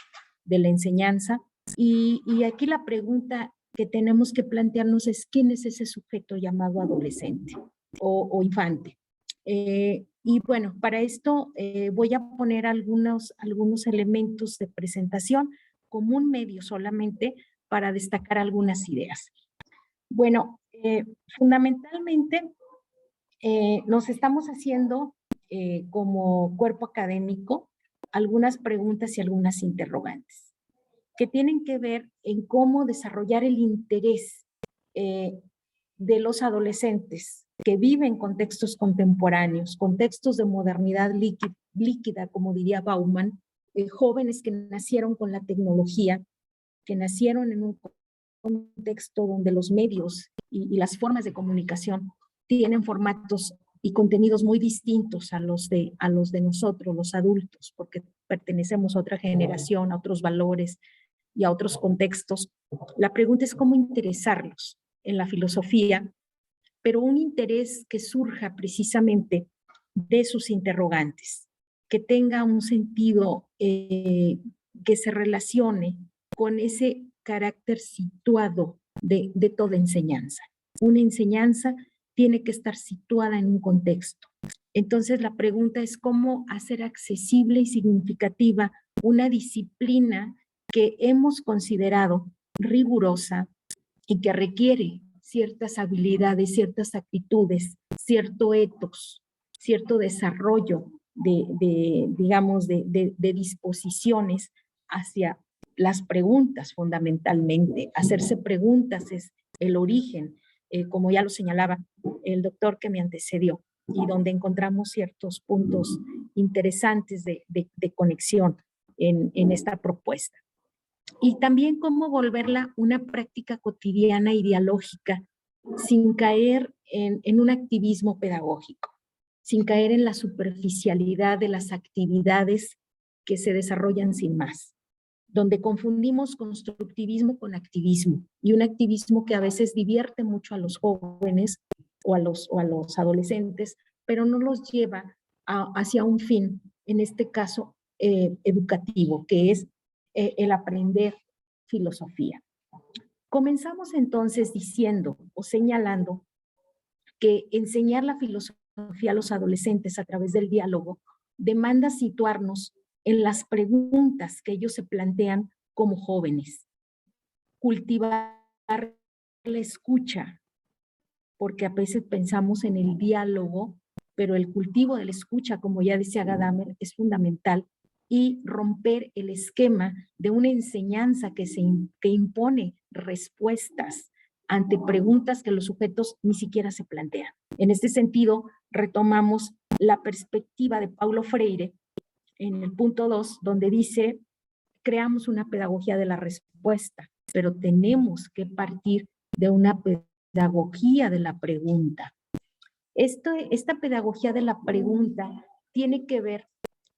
de la enseñanza, y aquí la pregunta que tenemos que plantearnos es ¿quién es ese sujeto llamado adolescente o infante? Y bueno, para esto voy a poner algunos elementos de presentación como un medio solamente para destacar algunas ideas. Bueno, fundamentalmente nos estamos haciendo como cuerpo académico algunas preguntas y algunas interrogantes que tienen que ver en cómo desarrollar el interés de los adolescentes que viven contextos contemporáneos, contextos de modernidad líquida, como diría Bauman, jóvenes que nacieron con la tecnología, que nacieron en un contexto donde los medios y las formas de comunicación tienen formatos y contenidos muy distintos a los de nosotros, los adultos, porque pertenecemos a otra generación, a otros valores y a otros contextos. La pregunta es cómo interesarlos en la filosofía, pero un interés que surja precisamente de sus interrogantes, que tenga un sentido que se relacione con ese carácter situado de toda enseñanza. Una enseñanza tiene que estar situada en un contexto. Entonces la pregunta es cómo hacer accesible y significativa una disciplina que hemos considerado rigurosa y que requiere ciertas habilidades, ciertas actitudes, cierto ethos, cierto desarrollo digamos, de disposiciones hacia las preguntas fundamentalmente. Hacerse preguntas es el origen, como ya lo señalaba el doctor que me antecedió, y donde encontramos ciertos puntos interesantes de conexión en esta propuesta. Y también cómo volverla una práctica cotidiana y dialógica sin caer en un activismo pedagógico, sin caer en la superficialidad de las actividades que se desarrollan sin más. donde confundimos constructivismo con activismo, y un activismo que a veces divierte mucho a los jóvenes o a los adolescentes, pero no los lleva hacia un fin, en este caso educativo, que es el aprender filosofía. Comenzamos entonces diciendo o señalando que enseñar la filosofía a los adolescentes a través del diálogo demanda situarnos en las preguntas que ellos se plantean como jóvenes. Cultivar la escucha, porque a veces pensamos en el diálogo, pero el cultivo de la escucha, como ya decía Gadamer, es fundamental, y romper el esquema de una enseñanza que impone respuestas ante preguntas que los sujetos ni siquiera se plantean. En este sentido, retomamos la perspectiva de Paulo Freire en el punto 2, donde dice, creamos una pedagogía de la respuesta, pero tenemos que partir de una pedagogía de la pregunta. Esta pedagogía de la pregunta tiene que ver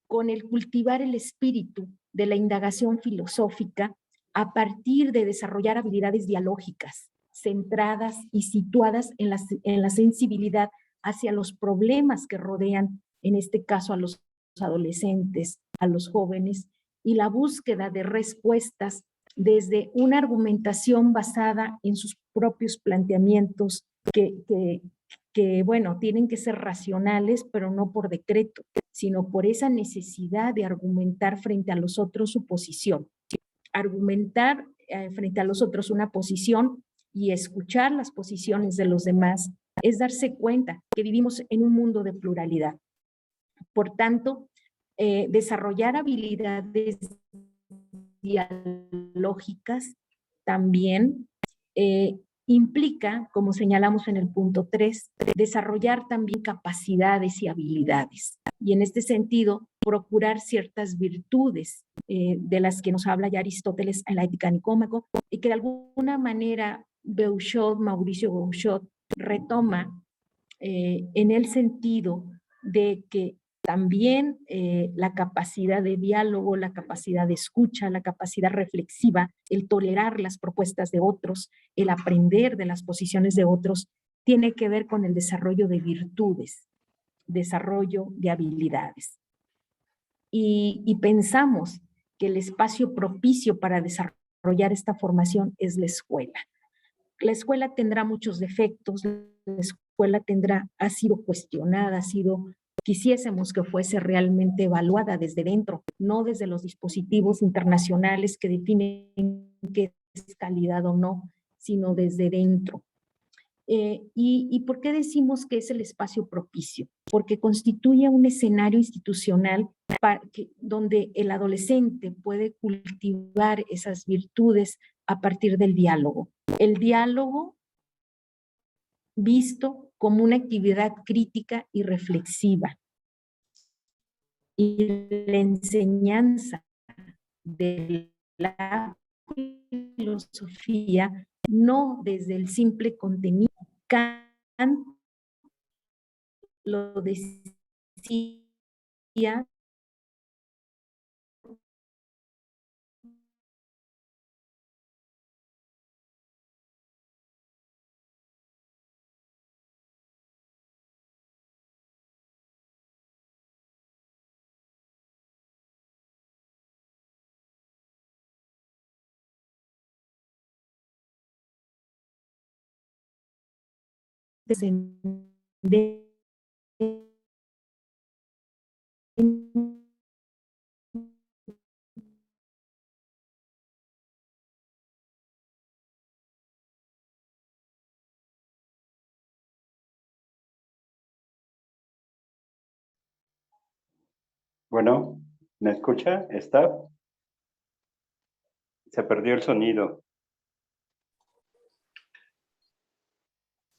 con el cultivar el espíritu de la indagación filosófica a partir de desarrollar habilidades dialógicas, centradas y situadas en la sensibilidad hacia los problemas que rodean, en este caso, a los adolescentes, a los jóvenes, y la búsqueda de respuestas desde una argumentación basada en sus propios planteamientos que, bueno, tienen que ser racionales, pero no por decreto, sino por esa necesidad de argumentar frente a los otros su posición. Argumentar frente a los otros una posición y escuchar las posiciones de los demás es darse cuenta que vivimos en un mundo de pluralidad. Por tanto, desarrollar habilidades dialógicas también implica, como señalamos en el punto 3, desarrollar también capacidades y habilidades. Y en este sentido, procurar ciertas virtudes de las que nos habla ya Aristóteles en la Ética Nicómaco, y que de alguna manera Mauricio Beuchot retoma en el sentido de que también la capacidad de diálogo, la capacidad de escucha, la capacidad reflexiva, el tolerar las propuestas de otros, el aprender de las posiciones de otros, tiene que ver con el desarrollo de virtudes, desarrollo de habilidades. Y pensamos que el espacio propicio para desarrollar esta formación es la escuela. La escuela tendrá muchos defectos, la escuela ha sido cuestionada, quisiésemos que fuese realmente evaluada desde dentro, no desde los dispositivos internacionales que definen qué es calidad o no, sino desde dentro. ¿Y por qué decimos que es el espacio propicio? Porque constituye un escenario institucional donde el adolescente puede cultivar esas virtudes a partir del diálogo. El diálogo visto como una actividad crítica y reflexiva. Y la enseñanza de la filosofía no desde el simple contenido. Kant lo decía descender Bueno, ¿me escucha? ¿Está? Se perdió el sonido.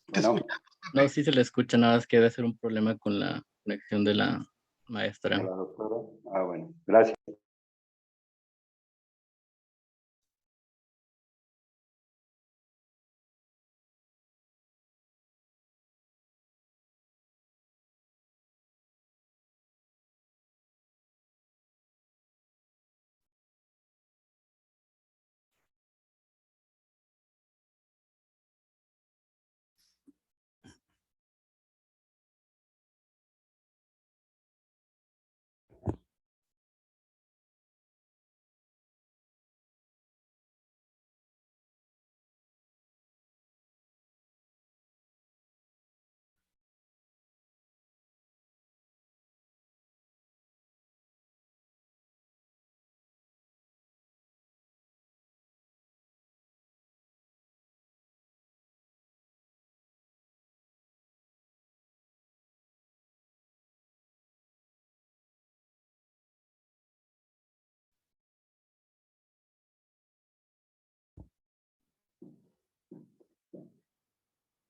Bueno, No, sí se le escucha, nada más que debe ser un problema con la conexión de la maestra. a la doctora. Bueno, gracias.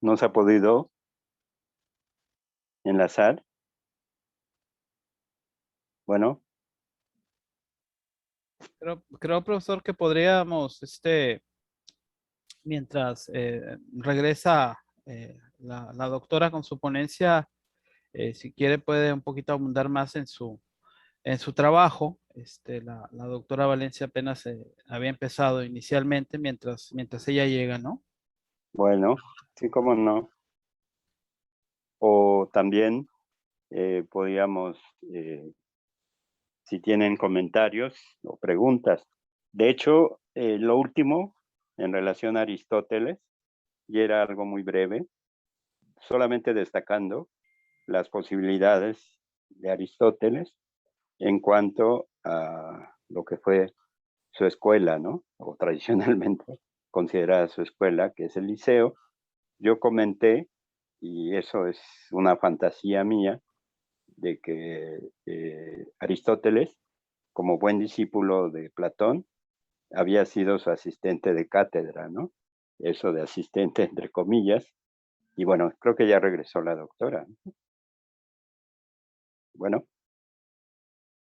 no se ha podido enlazar. Bueno, Creo, profesor, que podríamos, mientras regresa la doctora con su ponencia, si quiere puede un poquito abundar más en su trabajo. La doctora Valencia apenas había empezado inicialmente mientras ella llega, ¿no? bueno, sí, cómo no. O también podríamos, si tienen comentarios o preguntas. De hecho, lo último en relación a Aristóteles, y era algo muy breve, solamente destacando las posibilidades de Aristóteles en cuanto a lo que fue su escuela, ¿no? O tradicionalmente considerada su escuela, que es el Liceo. Yo comenté, y eso es una fantasía mía, de que Aristóteles, como buen discípulo de Platón, había sido su asistente de cátedra, ¿no? Eso de asistente entre comillas. Y bueno, creo que ya regresó la doctora. Bueno,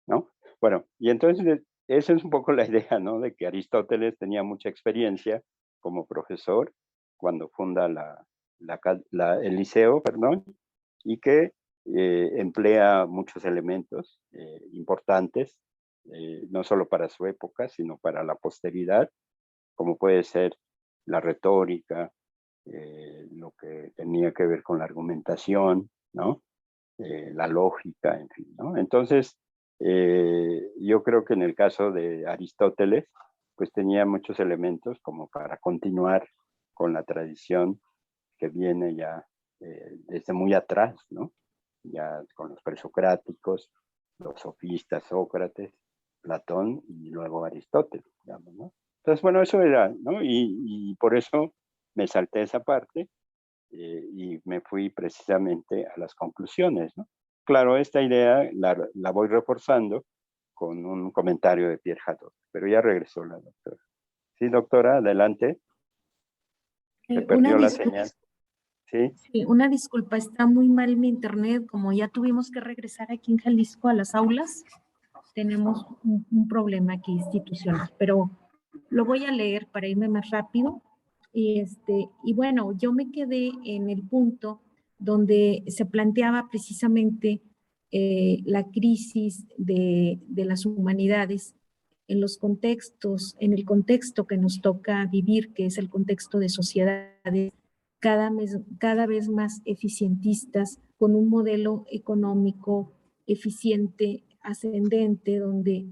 ¿no? Bueno, y entonces esa es un poco la idea, ¿no? De que Aristóteles tenía mucha experiencia como profesor cuando funda el liceo, perdón, y que emplea muchos elementos importantes, no solo para su época, sino para la posteridad, como puede ser la retórica, lo que tenía que ver con la argumentación, ¿no? La lógica, en fin, ¿no? Entonces, yo creo que en el caso de Aristóteles, pues tenía muchos elementos como para continuar con la tradición que viene ya desde muy atrás, ¿no? Ya con los presocráticos, los sofistas, Sócrates, Platón y luego Aristóteles, digamos, ¿no? Entonces, bueno, eso era, ¿no? Y por eso me salté esa parte y me fui precisamente a las conclusiones, ¿no? Claro, esta idea la voy reforzando con un comentario de Pierre Hadot, pero ya regresó la doctora. Sí, doctora, adelante. Se Una perdió la disculpa, señal. Sí, sí, una disculpa, está muy mal mi internet, como ya tuvimos que regresar aquí en Jalisco a las aulas, tenemos un problema aquí institucional, pero lo voy a leer para irme más rápido. Y bueno, yo me quedé en el punto donde se planteaba precisamente la crisis de las humanidades en los contextos, en el contexto que nos toca vivir, que es el contexto de sociedades cada vez más eficientistas, con un modelo económico eficiente, ascendente, donde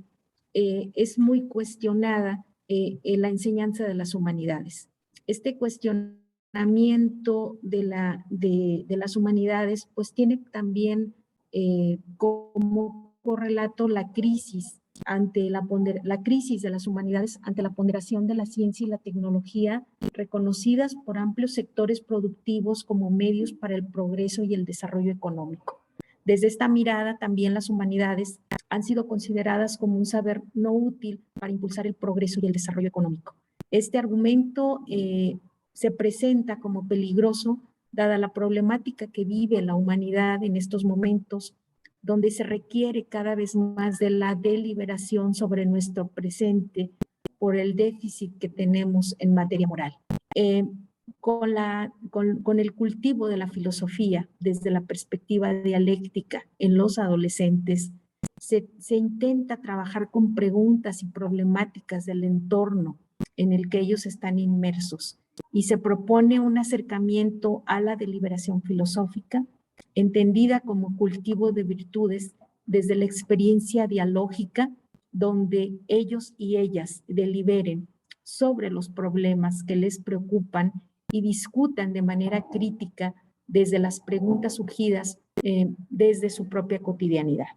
es muy cuestionada la enseñanza de las humanidades. Este cuestionamiento de las humanidades, pues tiene también como correlato la crisis la crisis de las humanidades ante la ponderación de la ciencia y la tecnología reconocidas por amplios sectores productivos como medios para el progreso y el desarrollo económico. Desde esta mirada, también las humanidades han sido consideradas como un saber no útil para impulsar el progreso y el desarrollo económico. Este argumento se presenta como peligroso dada la problemática que vive la humanidad en estos momentos, donde se requiere cada vez más de la deliberación sobre nuestro presente por el déficit que tenemos en materia moral. Con el cultivo de la filosofía desde la perspectiva dialéctica en los adolescentes, se intenta trabajar con preguntas y problemáticas del entorno en el que ellos están inmersos y se propone un acercamiento a la deliberación filosófica entendida como cultivo de virtudes desde la experiencia dialógica, donde ellos y ellas deliberen sobre los problemas que les preocupan y discutan de manera crítica desde las preguntas surgidas desde su propia cotidianidad.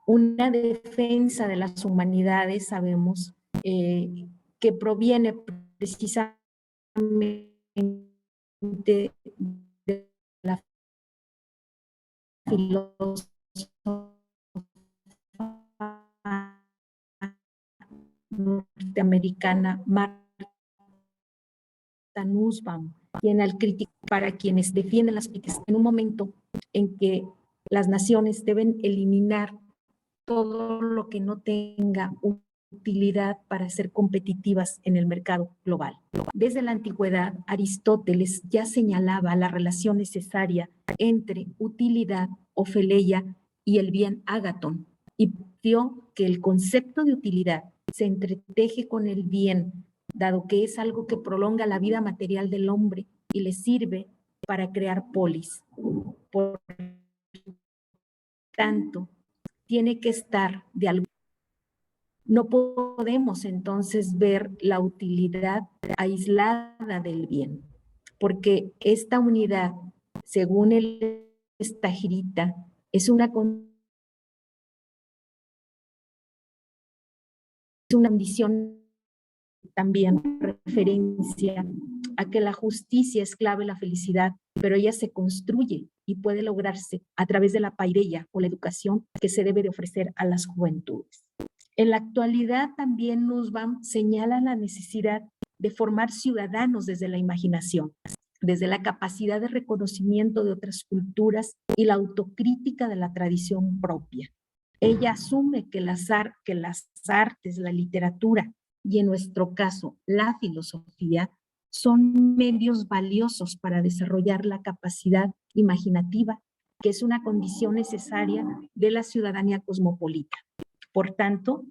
Una defensa de las humanidades, sabemos, que proviene precisamente de la filósofa norteamericana Martha Nussbaum, para quienes defienden las en un momento en que las naciones deben eliminar todo lo que no tenga utilidad para ser competitivas en el mercado global. Desde la antigüedad, Aristóteles ya señalaba la relación necesaria entre utilidad, ofeleia, y el bien ágaton, y dio que el concepto de utilidad se entreteje con el bien, dado que es algo que prolonga la vida material del hombre y le sirve para crear polis. Por tanto, tiene que estar de algún. No podemos entonces ver la utilidad aislada del bien, porque esta unidad, según esta girita, es una condición también referencia a que la justicia es clave de la felicidad, pero ella se construye y puede lograrse a través de la paideia o la educación que se debe de ofrecer a las juventudes. En la actualidad también Nussbaum señala la necesidad de formar ciudadanos desde la imaginación, desde la capacidad de reconocimiento de otras culturas y la autocrítica de la tradición propia. Ella asume que las artes, la literatura y en nuestro caso la filosofía son medios valiosos para desarrollar la capacidad imaginativa, que es una condición necesaria de la ciudadanía cosmopolita. Por tanto,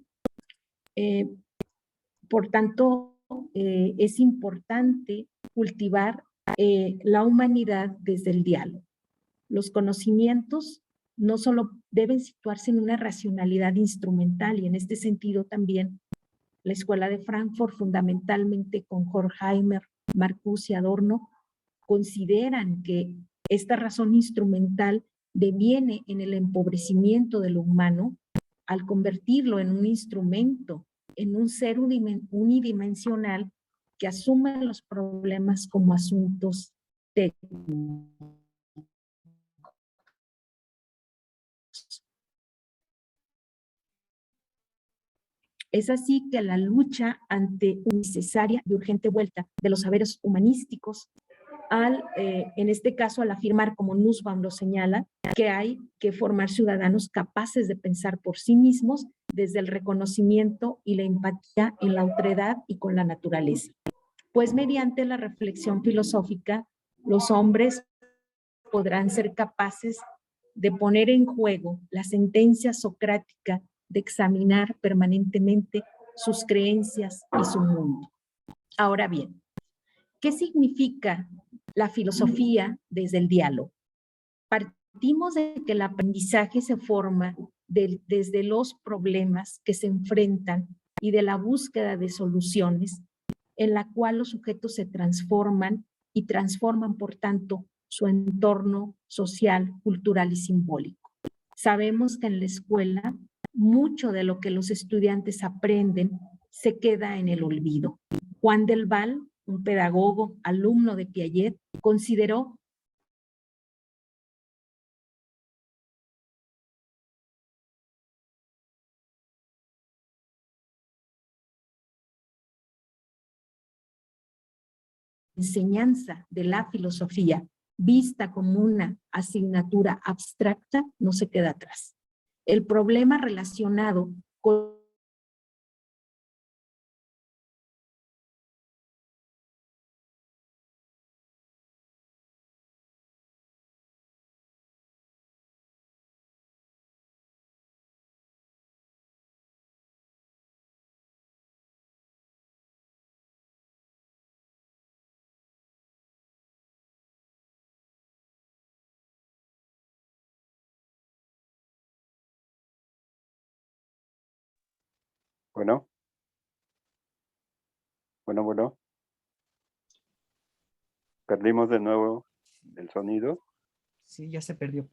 es importante cultivar la humanidad desde el diálogo. Los conocimientos no solo deben situarse en una racionalidad instrumental, y en este sentido también la Escuela de Frankfurt, fundamentalmente con Horkheimer, Marcuse y Adorno, consideran que esta razón instrumental deviene en el empobrecimiento de lo humano al convertirlo en un instrumento, en un ser unidimensional que asume los problemas como asuntos técnicos. Es así que la lucha ante una necesaria y urgente vuelta de los saberes humanísticos, en este caso al afirmar, como Nussbaum lo señala, que hay que formar ciudadanos capaces de pensar por sí mismos desde el reconocimiento y la empatía en la otredad y con la naturaleza. Pues mediante la reflexión filosófica, los hombres podrán ser capaces de poner en juego la sentencia socrática de examinar permanentemente sus creencias y su mundo. Ahora bien, ¿qué significa la filosofía desde el diálogo? Partimos de que el aprendizaje se forma desde los problemas que se enfrentan y de la búsqueda de soluciones, en la cual los sujetos se transforman y transforman, por tanto, su entorno social, cultural y simbólico. Sabemos que en la escuela mucho de lo que los estudiantes aprenden se queda en el olvido. Juan del Val, un pedagogo, alumno de Piaget, consideró enseñanza de la filosofía vista como una asignatura abstracta no se queda atrás. El problema relacionado con Bueno. Perdimos de nuevo el sonido. Sí, ya se perdió.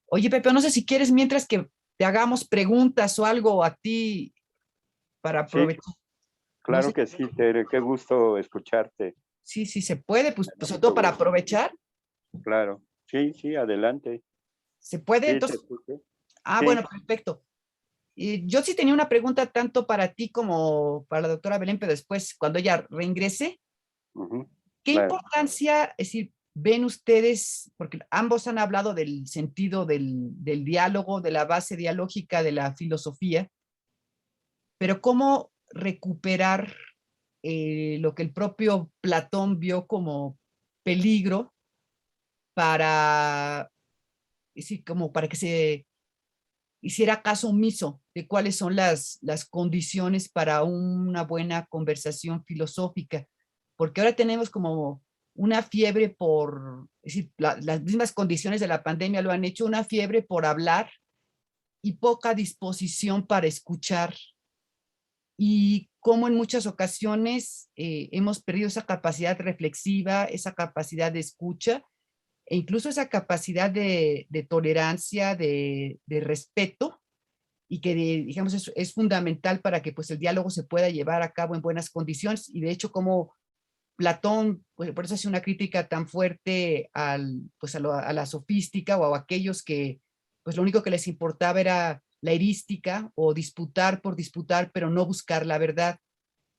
Oye, Pepe, no sé si quieres mientras que te hagamos preguntas o algo a ti para aprovechar. Sí, claro, no sé. que sí, Tere, qué gusto escucharte. Sí, se puede, pues sobre todo para aprovechar. Claro, sí, adelante. ¿Se puede? Sí, Entonces. Sí. Bueno, perfecto. Y yo sí tenía una pregunta tanto para ti como para la doctora Belén, pero después, cuando ella reingrese. ¿Qué Claro. importancia, es decir, ven ustedes, porque ambos han hablado del sentido del diálogo, de la base dialógica de la filosofía, pero cómo recuperar lo que el propio Platón vio como peligro para, es decir, como para que se hiciera caso omiso de cuáles son las condiciones para una buena conversación filosófica, porque ahora tenemos como una fiebre por, es decir, las mismas condiciones de la pandemia lo han hecho, una fiebre por hablar y poca disposición para escuchar, y cómo en muchas ocasiones hemos perdido esa capacidad reflexiva, esa capacidad de escucha, e incluso esa capacidad de tolerancia, de respeto, y que digamos es fundamental para que pues el diálogo se pueda llevar a cabo en buenas condiciones. Y de hecho como Platón, pues, por eso hace una crítica tan fuerte pues a la sofística o a aquellos que pues lo único que les importaba era la erística o disputar por disputar, pero no buscar la verdad.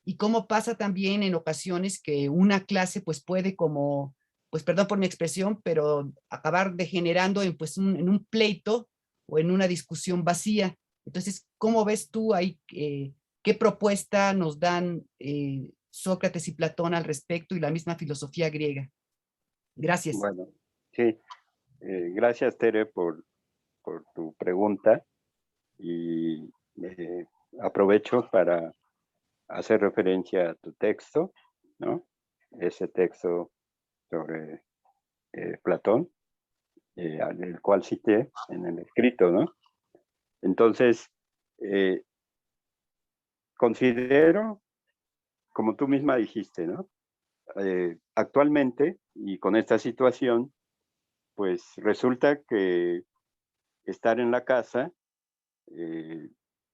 Y cómo pasa también en ocasiones que una clase pues puede como, pues perdón por mi expresión, pero acabar degenerando en pues en un pleito o en una discusión vacía. Entonces, ¿cómo ves tú ahí qué propuesta nos dan Sócrates y Platón al respecto y la misma filosofía griega? Gracias. Bueno, sí. Gracias, Tere, por tu pregunta. Y aprovecho para hacer referencia a tu texto, ¿no? Ese texto sobre Platón, el cual cité en el escrito, ¿no? Entonces, considero, como tú misma dijiste, ¿no? Actualmente, y con esta situación, pues resulta que estar en la casa,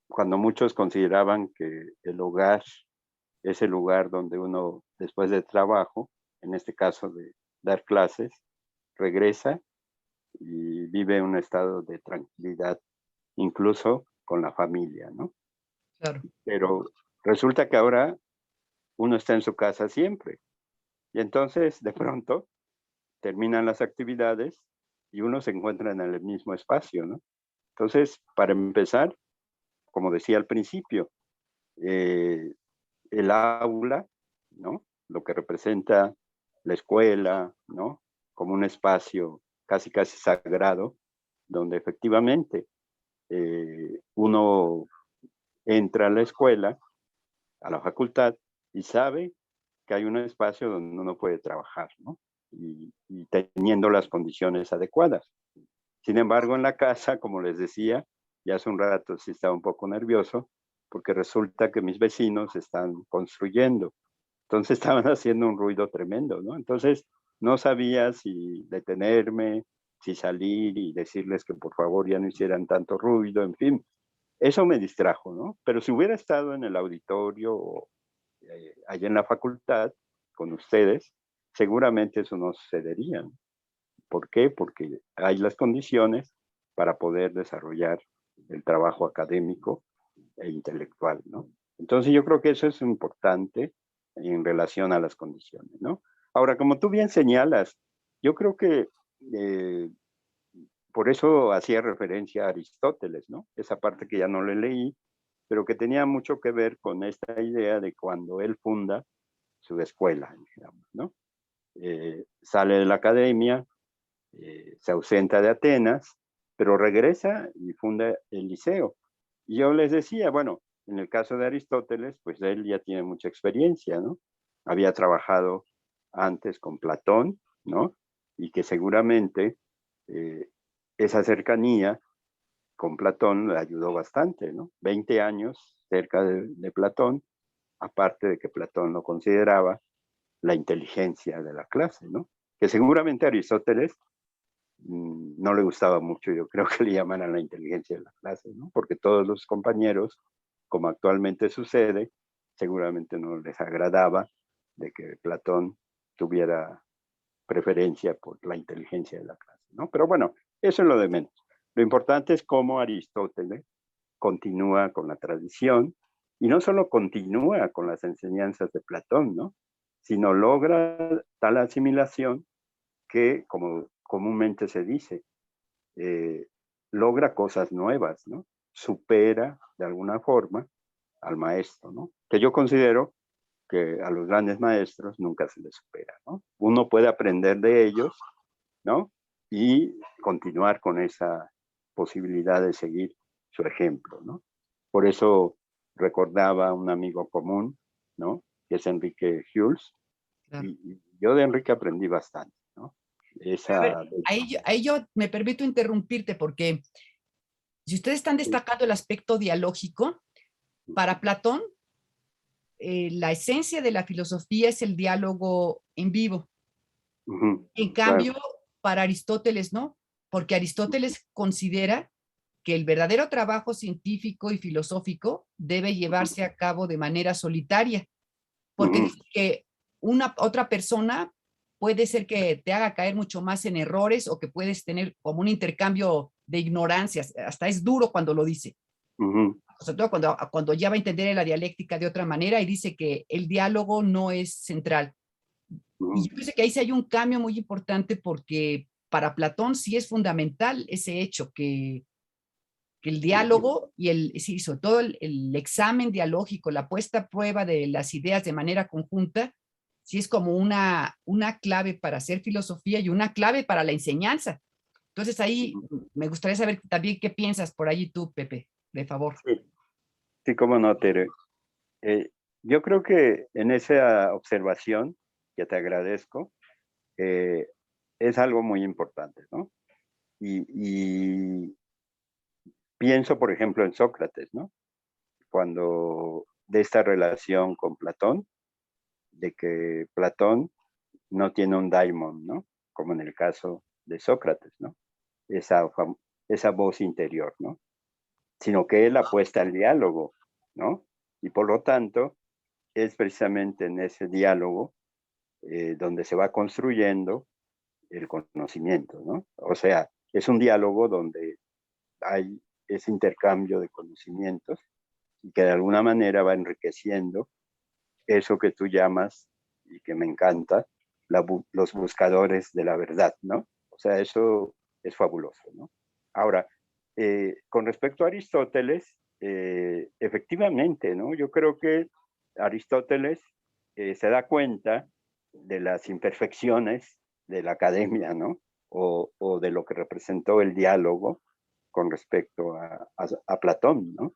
cuando muchos consideraban que el hogar es el lugar donde uno, después del trabajo, en este caso de dar clases, regresa y vive un estado de tranquilidad, incluso con la familia, ¿no? Claro. Pero resulta que ahora uno está en su casa siempre. Y entonces, de pronto, terminan las actividades y uno se encuentra en el mismo espacio, ¿no? Entonces, para empezar, como decía al principio, el aula, ¿no? Lo que representa la escuela, ¿no? Como un espacio casi sagrado, donde efectivamente uno entra a la escuela, a la facultad, y sabe que hay un espacio donde uno puede trabajar, ¿no? Y teniendo las condiciones adecuadas. Sin embargo, en la casa, como les decía, ya hace un rato sí estaba un poco nervioso, porque resulta que mis vecinos están construyendo. Entonces estaban haciendo un ruido tremendo, ¿no? Entonces no sabía si detenerme, si salir y decirles que por favor ya no hicieran tanto ruido, en fin. Eso me distrajo, ¿no? Pero si hubiera estado en el auditorio o allá en la facultad con ustedes, seguramente eso no sucedería. ¿Por qué? Porque hay las condiciones para poder desarrollar el trabajo académico e intelectual, ¿no? Entonces yo creo que eso es importante en relación a las condiciones, ¿no? Ahora, como tú bien señalas, yo creo que por eso hacía referencia a Aristóteles, ¿no? Esa parte que ya no le leí, pero que tenía mucho que ver con esta idea de cuando él funda su escuela, digamos, ¿no? Sale de la academia, se ausenta de Atenas, pero regresa y funda el liceo. Y yo les decía, bueno, en el caso de Aristóteles, pues él ya tiene mucha experiencia, ¿no? Había trabajado antes con Platón, ¿no? Y que seguramente esa cercanía con Platón le ayudó bastante, ¿no? 20 años cerca de Platón, aparte de que Platón lo consideraba la inteligencia de la clase, ¿no? Que seguramente Aristóteles no le gustaba mucho, yo creo que le llaman a la inteligencia de la clase, ¿no? Porque todos los compañeros, como actualmente sucede, seguramente no les agradaba de que Platón tuviera preferencia por la inteligencia de la clase, ¿no? Pero bueno, eso es lo de menos. Lo importante es cómo Aristóteles continúa con la tradición y no solo continúa con las enseñanzas de Platón, ¿no? sino logra tal asimilación que, como comúnmente se dice, logra cosas nuevas, ¿no? Supera de alguna forma al maestro, ¿no? Que yo considero que a los grandes maestros nunca se les supera, ¿no? Uno puede aprender de ellos, ¿no? Y continuar con esa posibilidad de seguir su ejemplo, ¿no? Por eso recordaba a un amigo común, ¿no? Que es Enrique Hughes, Claro. y yo de Enrique aprendí bastante, ¿no? A ver, Esa, ahí yo me permito interrumpirte porque si ustedes están destacando el aspecto dialógico, para Platón, la esencia de la filosofía es el diálogo en vivo. En cambio, claro. para Aristóteles no, porque Aristóteles considera que el verdadero trabajo científico y filosófico debe llevarse a cabo de manera solitaria, porque dice que una otra persona puede ser que te haga caer mucho más en errores o que puedes tener como un intercambio de ignorancias. Hasta es duro cuando lo dice. Sobre todo cuando ya va a entender la dialéctica de otra manera y dice que el diálogo no es central. Y yo pienso que ahí sí hay un cambio muy importante porque para Platón sí es fundamental ese hecho, que el diálogo y sí, sobre todo el examen dialógico, la puesta a prueba de las ideas de manera conjunta, sí es como una clave para hacer filosofía y una clave para la enseñanza. Entonces ahí me gustaría saber también qué piensas por ahí tú, Pepe, de favor. Sí, sí, cómo no, Tere. Yo creo que en esa observación, que te agradezco, es algo muy importante, ¿no? Y pienso, por ejemplo, en Sócrates, ¿no? Cuando de esta relación con Platón, de que Platón no tiene un daimon, ¿no? Como en el caso de Sócrates, ¿no? Esa voz interior, ¿no? Sino que él apuesta al diálogo, ¿no? Y por lo tanto, es precisamente en ese diálogo donde se va construyendo el conocimiento, ¿no? O sea, es un diálogo donde hay ese intercambio de conocimientos y que de alguna manera va enriqueciendo eso que tú llamas y que me encanta, los buscadores de la verdad, ¿no? O sea, eso es fabuloso, ¿no? Ahora, con respecto a Aristóteles, efectivamente, ¿no? Yo creo que Aristóteles se da cuenta de las imperfecciones de la academia, ¿no? O de lo que representó el diálogo con respecto a Platón, ¿no?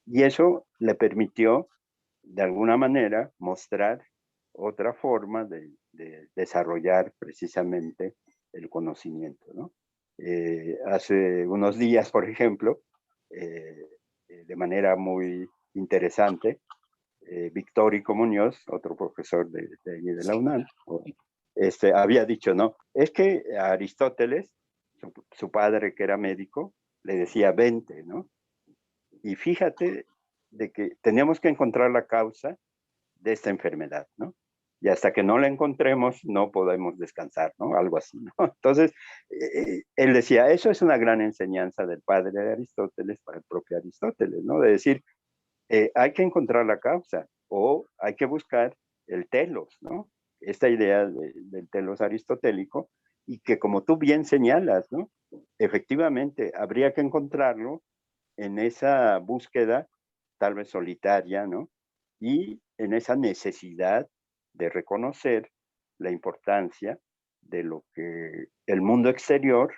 Y eso le permitió, de alguna manera, mostrar otra forma de desarrollar precisamente el conocimiento, ¿no? Hace unos días, por ejemplo, de manera muy interesante, Victórico Muñoz, otro profesor de la UNAM, había dicho, no, es que a Aristóteles, su padre que era médico, le decía 20, ¿no? Y fíjate de que teníamos que encontrar la causa de esta enfermedad, ¿no? Y hasta que no la encontremos, no podemos descansar, ¿no? Algo así, ¿no? Entonces, él decía, eso es una gran enseñanza del padre de Aristóteles para el propio Aristóteles, ¿no? De decir, hay que encontrar la causa o hay que buscar el telos, ¿no? Esta idea del telos aristotélico y que como tú bien señalas, ¿no? Efectivamente, habría que encontrarlo en esa búsqueda tal vez solitaria, ¿no? Y en esa necesidad de reconocer la importancia de lo que el mundo exterior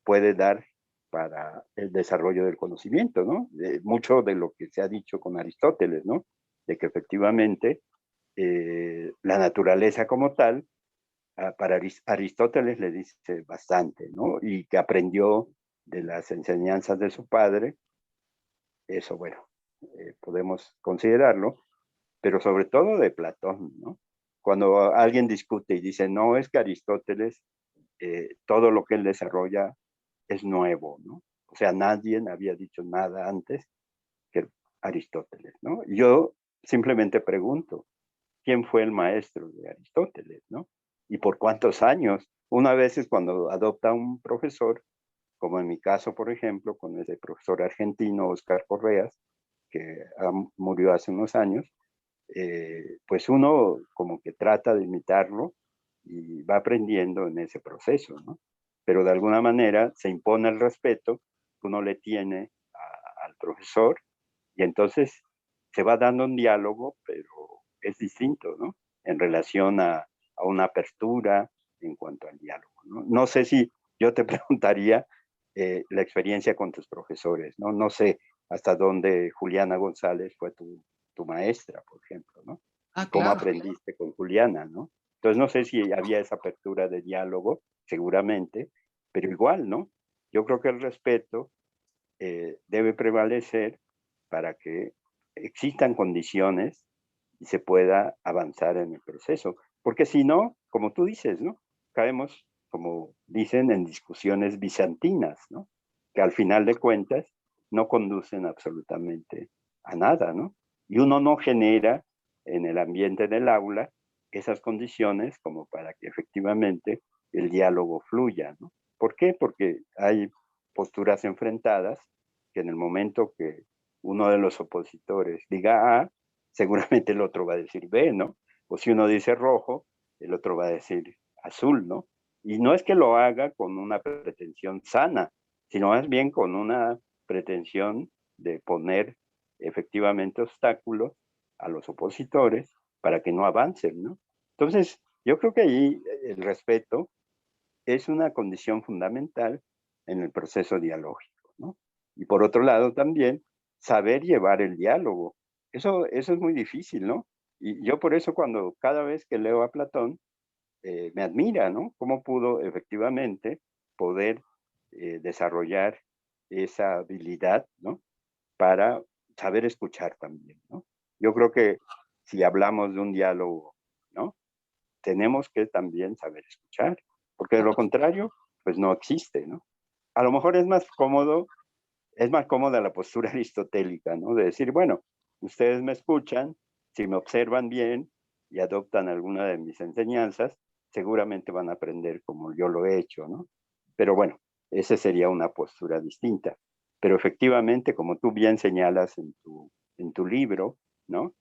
puede dar para el desarrollo del conocimiento, ¿no? Mucho de lo que se ha dicho con Aristóteles, ¿no? De que efectivamente la naturaleza como tal, para Aristóteles le dice bastante, ¿no? Y que aprendió de las enseñanzas de su padre, eso, bueno, podemos considerarlo, pero sobre todo de Platón, ¿no? Cuando alguien discute y dice, no, es que Aristóteles, todo lo que él desarrolla es nuevo, ¿no? O sea, nadie había dicho nada antes que Aristóteles, ¿no? Yo simplemente pregunto, ¿quién fue el maestro de Aristóteles, ¿no? ¿Y por cuántos años? Una vez es cuando adopta un profesor, como en mi caso, por ejemplo, con ese profesor argentino, Oscar Correas, que murió hace unos años, pues uno como que trata de imitarlo y va aprendiendo en ese proceso, ¿no? Pero de alguna manera se impone el respeto que uno le tiene al profesor y entonces se va dando un diálogo, pero es distinto, ¿no? En relación a una apertura en cuanto al diálogo, ¿no? No sé si yo te preguntaría la experiencia con tus profesores, ¿no? No sé hasta dónde Juliana González fue tu maestra, por ejemplo, ¿no? Ah, Y cómo claro. aprendiste con Juliana, ¿no? Entonces no sé si había esa apertura de diálogo, seguramente, pero igual, ¿no? Yo creo que el respeto debe prevalecer para que existan condiciones y se pueda avanzar en el proceso. Porque si no, como tú dices, ¿no? Caemos, como dicen, en discusiones bizantinas, ¿no? Que al final de cuentas no conducen absolutamente a nada, ¿no? Y uno no genera en el ambiente del aula esas condiciones como para que efectivamente el diálogo fluya, ¿no? ¿Por qué? Porque hay posturas enfrentadas que en el momento que uno de los opositores diga A, seguramente el otro va a decir B, ¿no? O si uno dice rojo, el otro va a decir azul, ¿no? Y no es que lo haga con una pretensión sana, sino más bien con una pretensión de poner efectivamente obstáculos a los opositores para que no avancen, ¿no? Entonces, yo creo que ahí el respeto es una condición fundamental en el proceso dialógico, ¿no? Y por otro lado también, saber llevar el diálogo. Eso es muy difícil, ¿no? Y yo por eso cuando cada vez que leo a Platón, me admira, ¿no? Cómo pudo efectivamente poder desarrollar esa habilidad, ¿no? Para saber escuchar también, ¿no? Yo creo que si hablamos de un diálogo, ¿no? Tenemos que también saber escuchar, porque de lo contrario, pues no existe, ¿no? A lo mejor es más cómoda la postura aristotélica, ¿no? De decir, bueno, ustedes me escuchan, si me observan bien y adoptan alguna de mis enseñanzas, seguramente van a aprender como yo lo he hecho, ¿no? Pero bueno, esa sería una postura distinta. Pero efectivamente, como tú bien señalas en tu libro, ¿no?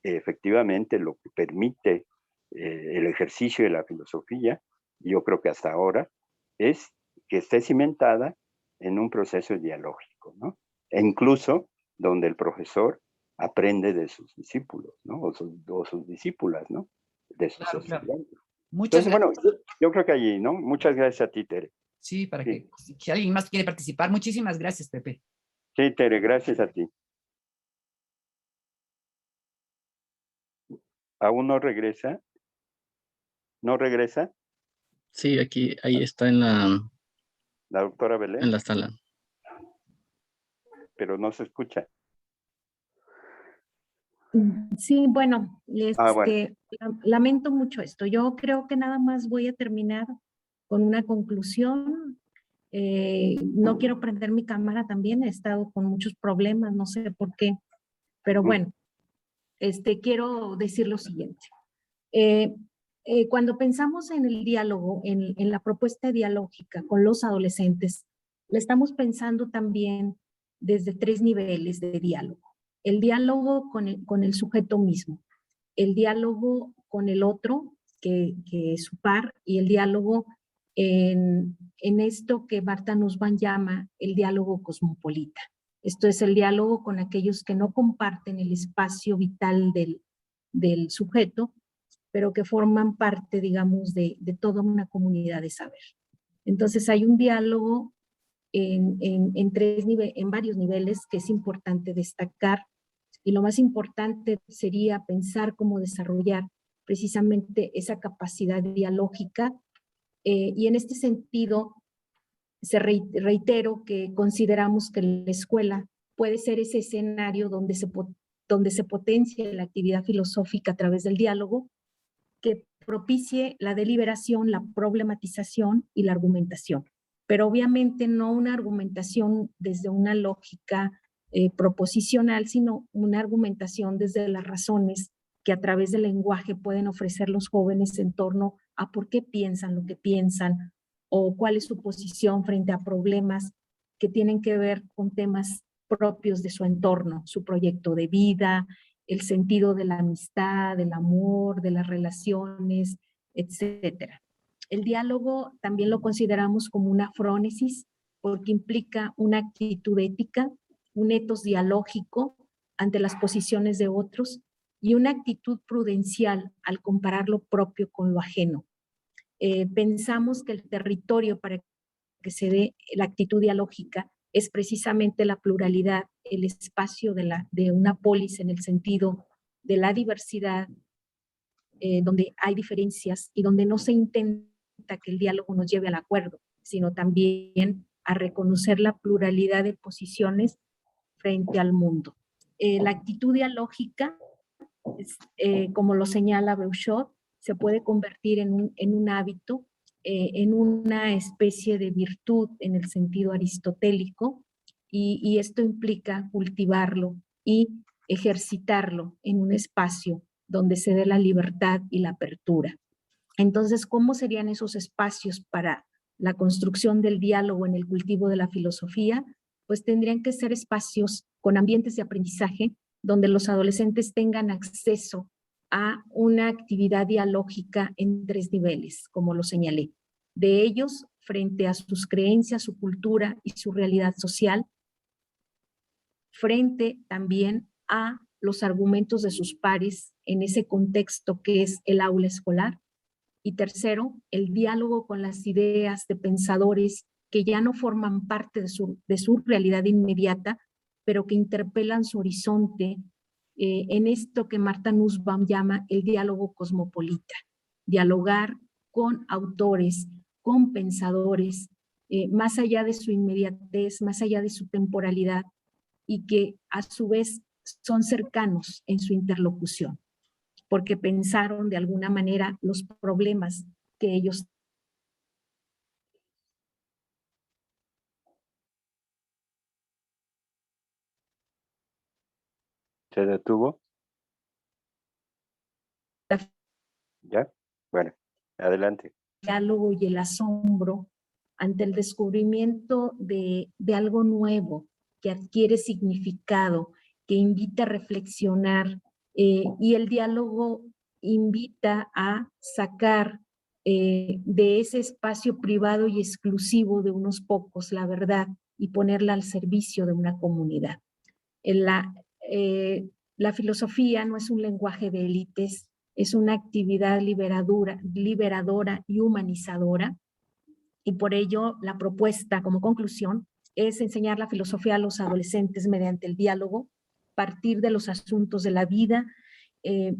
Efectivamente, lo que permite el ejercicio de la filosofía, yo creo que hasta ahora, es que esté cimentada en un proceso dialógico, ¿no? E incluso donde el profesor aprende de sus discípulos, ¿no? O sus discípulas, ¿no? De sus Claro, claro. estudiantes. Muchas Entonces, bueno, gracias. yo creo que allí, ¿no? Muchas gracias a ti, Tere. Sí, para Sí, que si alguien más quiere participar. Muchísimas gracias, Pepe. sí, Tere, gracias a ti. ¿Aún no regresa? ¿No regresa Sí, aquí, ahí está en la doctora Belén? la sala. Pero no se escucha. Sí, bueno, Bueno. lamento mucho esto. Yo creo que nada más voy a terminar con una conclusión. No quiero prender mi cámara también, he estado con muchos problemas, no sé por qué, pero bueno, quiero decir lo siguiente. Cuando pensamos en el diálogo, en la propuesta dialógica con los adolescentes, la estamos pensando también desde 3 niveles de diálogo. El diálogo con el sujeto mismo, el diálogo con el otro, que es su par, y el diálogo en esto que Martha Nussbaum llama el diálogo cosmopolita. Esto es el diálogo con aquellos que no comparten el espacio vital del sujeto, pero que forman parte, digamos, de toda una comunidad de saber. Entonces hay un diálogo en varios niveles que es importante destacar, y lo más importante sería pensar cómo desarrollar precisamente esa capacidad dialógica, y en este sentido reitero que consideramos que la escuela puede ser ese escenario donde se potencia la actividad filosófica a través del diálogo, que propicie la deliberación, la problematización y la argumentación. Pero obviamente no una argumentación desde una lógica proposicional, sino una argumentación desde las razones que a través del lenguaje pueden ofrecer los jóvenes en torno a por qué piensan lo que piensan o cuál es su posición frente a problemas que tienen que ver con temas propios de su entorno, su proyecto de vida, el sentido de la amistad, del amor, de las relaciones, etcétera. El diálogo también lo consideramos como una frónesis porque implica una actitud ética, un etos dialógico ante las posiciones de otros y una actitud prudencial al comparar lo propio con lo ajeno. Pensamos que el territorio para que se dé la actitud dialógica es precisamente la pluralidad, el espacio de una polis en el sentido de la diversidad, donde hay diferencias y donde no se intenta que el diálogo nos lleve al acuerdo, sino también a reconocer la pluralidad de posiciones frente al mundo. La actitud dialógica, como lo señala Beuchot, se puede convertir en un hábito, en una especie de virtud en el sentido aristotélico, y esto implica cultivarlo y ejercitarlo en un espacio donde se dé la libertad y la apertura. Entonces, ¿cómo serían esos espacios para la construcción del diálogo en el cultivo de la filosofía? Pues tendrían que ser espacios con ambientes de aprendizaje donde los adolescentes tengan acceso a una actividad dialógica en 3 niveles, como lo señalé. De ellos, frente a sus creencias, su cultura y su realidad social, frente también a los argumentos de sus pares en ese contexto que es el aula escolar. Y tercero, el diálogo con las ideas de pensadores que ya no forman parte de su realidad inmediata, pero que interpelan su horizonte en esto que Martha Nussbaum llama el diálogo cosmopolita. Dialogar con autores, con pensadores, más allá de su inmediatez, más allá de su temporalidad, y que a su vez son cercanos en su interlocución, porque pensaron de alguna manera los problemas que ellos ¿Se detuvo? ¿Ya? Bueno, adelante. diálogo y el asombro ante el descubrimiento de algo nuevo que adquiere significado, que invita a reflexionar, y el diálogo invita a sacar de ese espacio privado y exclusivo de unos pocos la verdad y ponerla al servicio de una comunidad. La filosofía no es un lenguaje de élites, es una actividad liberadora y humanizadora, y por ello la propuesta como conclusión es enseñar la filosofía a los adolescentes mediante el diálogo, partir de los asuntos de la vida,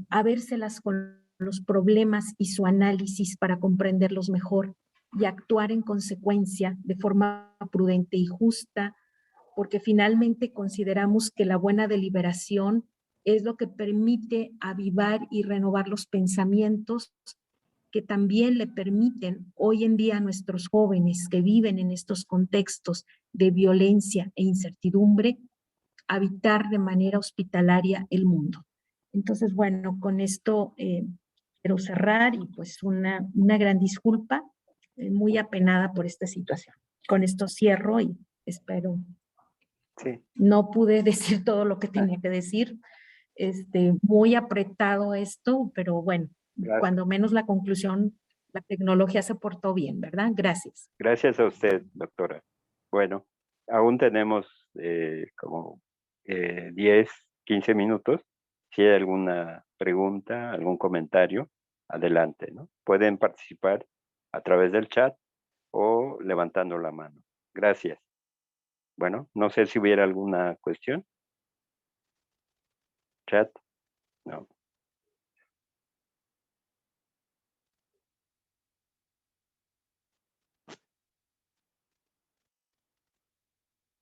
a vérselas con los problemas y su análisis para comprenderlos mejor y actuar en consecuencia de forma prudente y justa, porque finalmente consideramos que la buena deliberación es lo que permite avivar y renovar los pensamientos que también le permiten hoy en día a nuestros jóvenes que viven en estos contextos de violencia e incertidumbre, habitar de manera hospitalaria el mundo. Entonces, bueno, con esto quiero cerrar y pues una gran disculpa, muy apenada por esta situación. Con esto cierro y espero. Sí. No pude decir todo lo que tenía que decir, muy apretado esto, pero bueno, Gracias. cuando menos la conclusión, la tecnología se portó bien, ¿verdad? Gracias. Gracias a usted, doctora. Bueno, aún tenemos como 10, 15 minutos. Si hay alguna pregunta, algún comentario, adelante, ¿no? Pueden participar a través del chat o levantando la mano. Gracias. Bueno, no sé si hubiera alguna cuestión. Chat. No.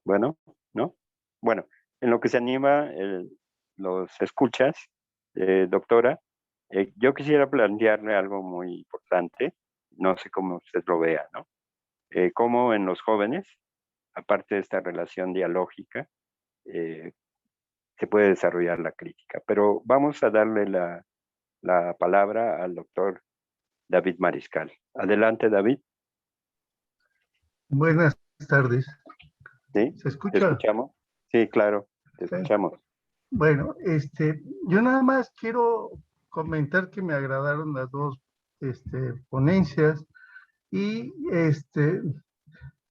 Bueno, ¿no? Bueno, en lo que se anima los escuchas, doctora, yo quisiera plantearle algo muy importante, no sé cómo usted lo vea, ¿no? Cómo en los jóvenes, aparte de esta relación dialógica, se puede desarrollar la crítica. Pero vamos a darle la palabra al doctor David Mariscal. Adelante, David. Buenas tardes. ¿Sí? ¿Se ¿Te escucha? escuchamos? Sí, claro, te Sí. escuchamos. Bueno, yo nada más quiero comentar que me agradaron las dos ponencias y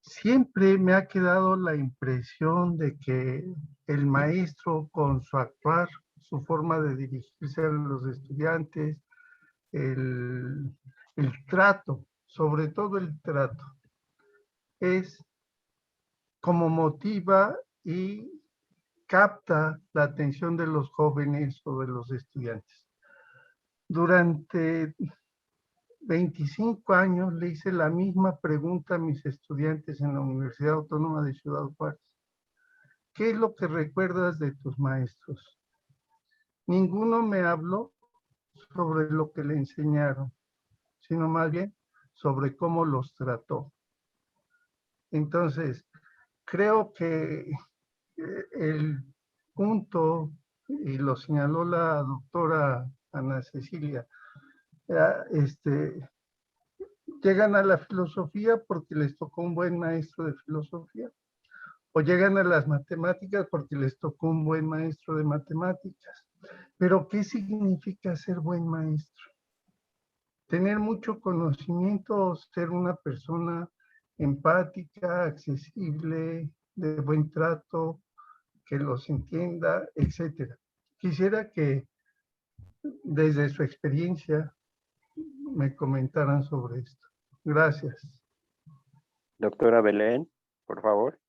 siempre me ha quedado la impresión de que el maestro con su actuar, su forma de dirigirse a los estudiantes, el trato, sobre todo el trato, es como motiva y capta la atención de los jóvenes o de los estudiantes. Durante 25 años le hice la misma pregunta a mis estudiantes en la Universidad Autónoma de Ciudad Juárez. ¿Qué es lo que recuerdas de tus maestros? Ninguno me habló sobre lo que le enseñaron, sino más bien sobre cómo los trató. Entonces, creo que el punto, y lo señaló la doctora Ana Cecilia, llegan a la filosofía porque les tocó un buen maestro de filosofía, o llegan a las matemáticas porque les tocó un buen maestro de matemáticas. Pero ¿qué significa ser buen maestro? Tener mucho conocimiento, ser una persona empática, accesible, de buen trato, que los entienda, etcétera. Quisiera que desde su experiencia me comentaran sobre esto. Gracias. Doctora Belén, por favor.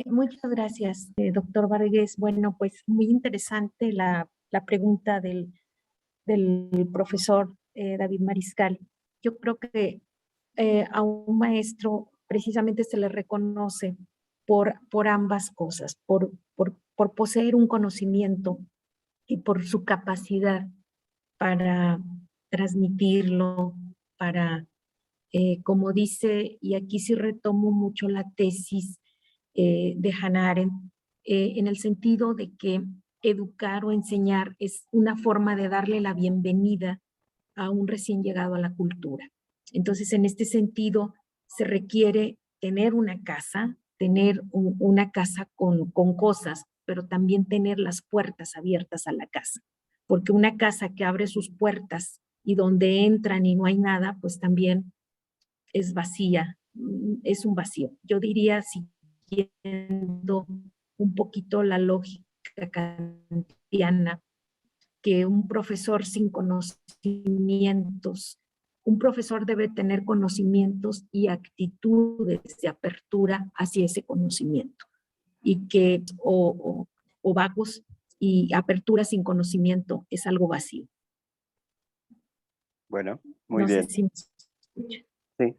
Muchas gracias, doctor Vargas. Bueno, pues muy interesante la pregunta del profesor David Mariscal. Yo creo que a un maestro precisamente se le reconoce por ambas cosas, por poseer un conocimiento y por su capacidad para transmitirlo, para, como dice, y aquí sí retomo mucho la tesis de Hannah Arendt, en el sentido de que educar o enseñar es una forma de darle la bienvenida a un recién llegado a la cultura. Entonces, en este sentido, se requiere tener una casa, tener una casa con cosas, pero también tener las puertas abiertas a la casa. Porque una casa que abre sus puertas y donde entran y no hay nada, pues también es vacía, es un vacío. Yo diría, siguiendo un poquito la lógica kantiana, que un profesor sin conocimientos, un profesor debe tener conocimientos y actitudes de apertura hacia ese conocimiento, y que, o vagos, y apertura sin conocimiento es algo vacío. Bueno, muy no bien. Sé si me escucha. Sí.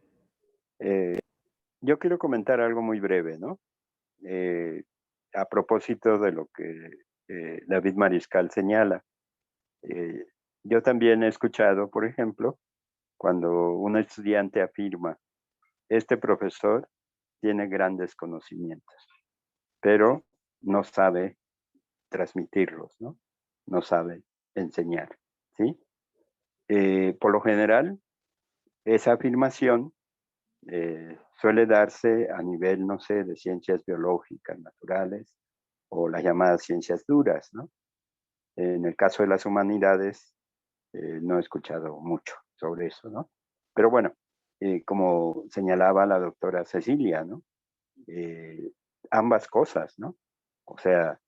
Yo quiero comentar algo muy breve, ¿no? A propósito de lo que David Mariscal señala. Yo también he escuchado, por ejemplo, cuando un estudiante afirma, este profesor tiene grandes conocimientos, pero no sabe transmitirlos, ¿no? No sabe enseñar, ¿sí? Por lo general, esa afirmación suele darse a nivel, no sé, de ciencias biológicas, naturales, o las llamadas ciencias duras, ¿no? En el caso de las humanidades, no he escuchado mucho sobre eso, ¿no? Pero bueno, como señalaba la doctora Cecilia, ¿no? Ambas cosas, ¿no? O sea,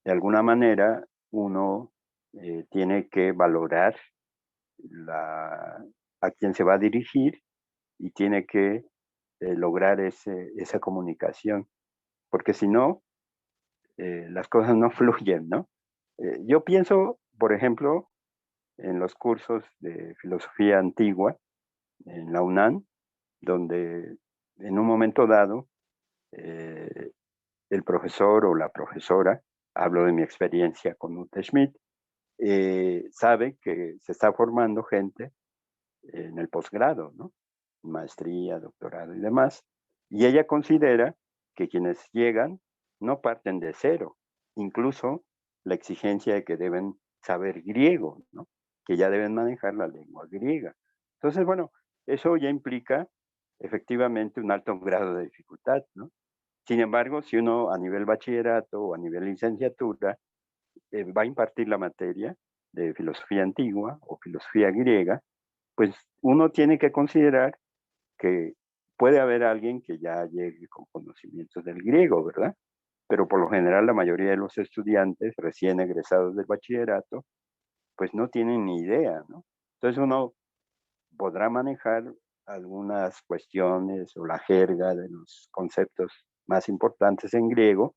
de alguna manera uno tiene que valorar a quien se va a dirigir y tiene que lograr esa comunicación, porque si no, las cosas no fluyen, ¿no? Yo pienso, por ejemplo, en los cursos de filosofía antigua en la UNAM, donde en un momento dado el profesor o la profesora, hablo de mi experiencia con Ute Schmidt, sabe que se está formando gente en el posgrado, ¿no? Maestría, doctorado y demás, y ella considera que quienes llegan no parten de cero, incluso la exigencia de que deben saber griego, ¿no? Que ya deben manejar la lengua griega. Entonces, bueno, eso ya implica efectivamente un alto grado de dificultad, ¿no? Sin embargo, si uno a nivel bachillerato o a nivel licenciatura va a impartir la materia de filosofía antigua o filosofía griega, pues uno tiene que considerar que puede haber alguien que ya llegue con conocimientos del griego, ¿verdad? Pero por lo general la mayoría de los estudiantes recién egresados del bachillerato, pues no tienen ni idea, ¿no? Entonces uno podrá manejar algunas cuestiones o la jerga de los conceptos más importantes en griego,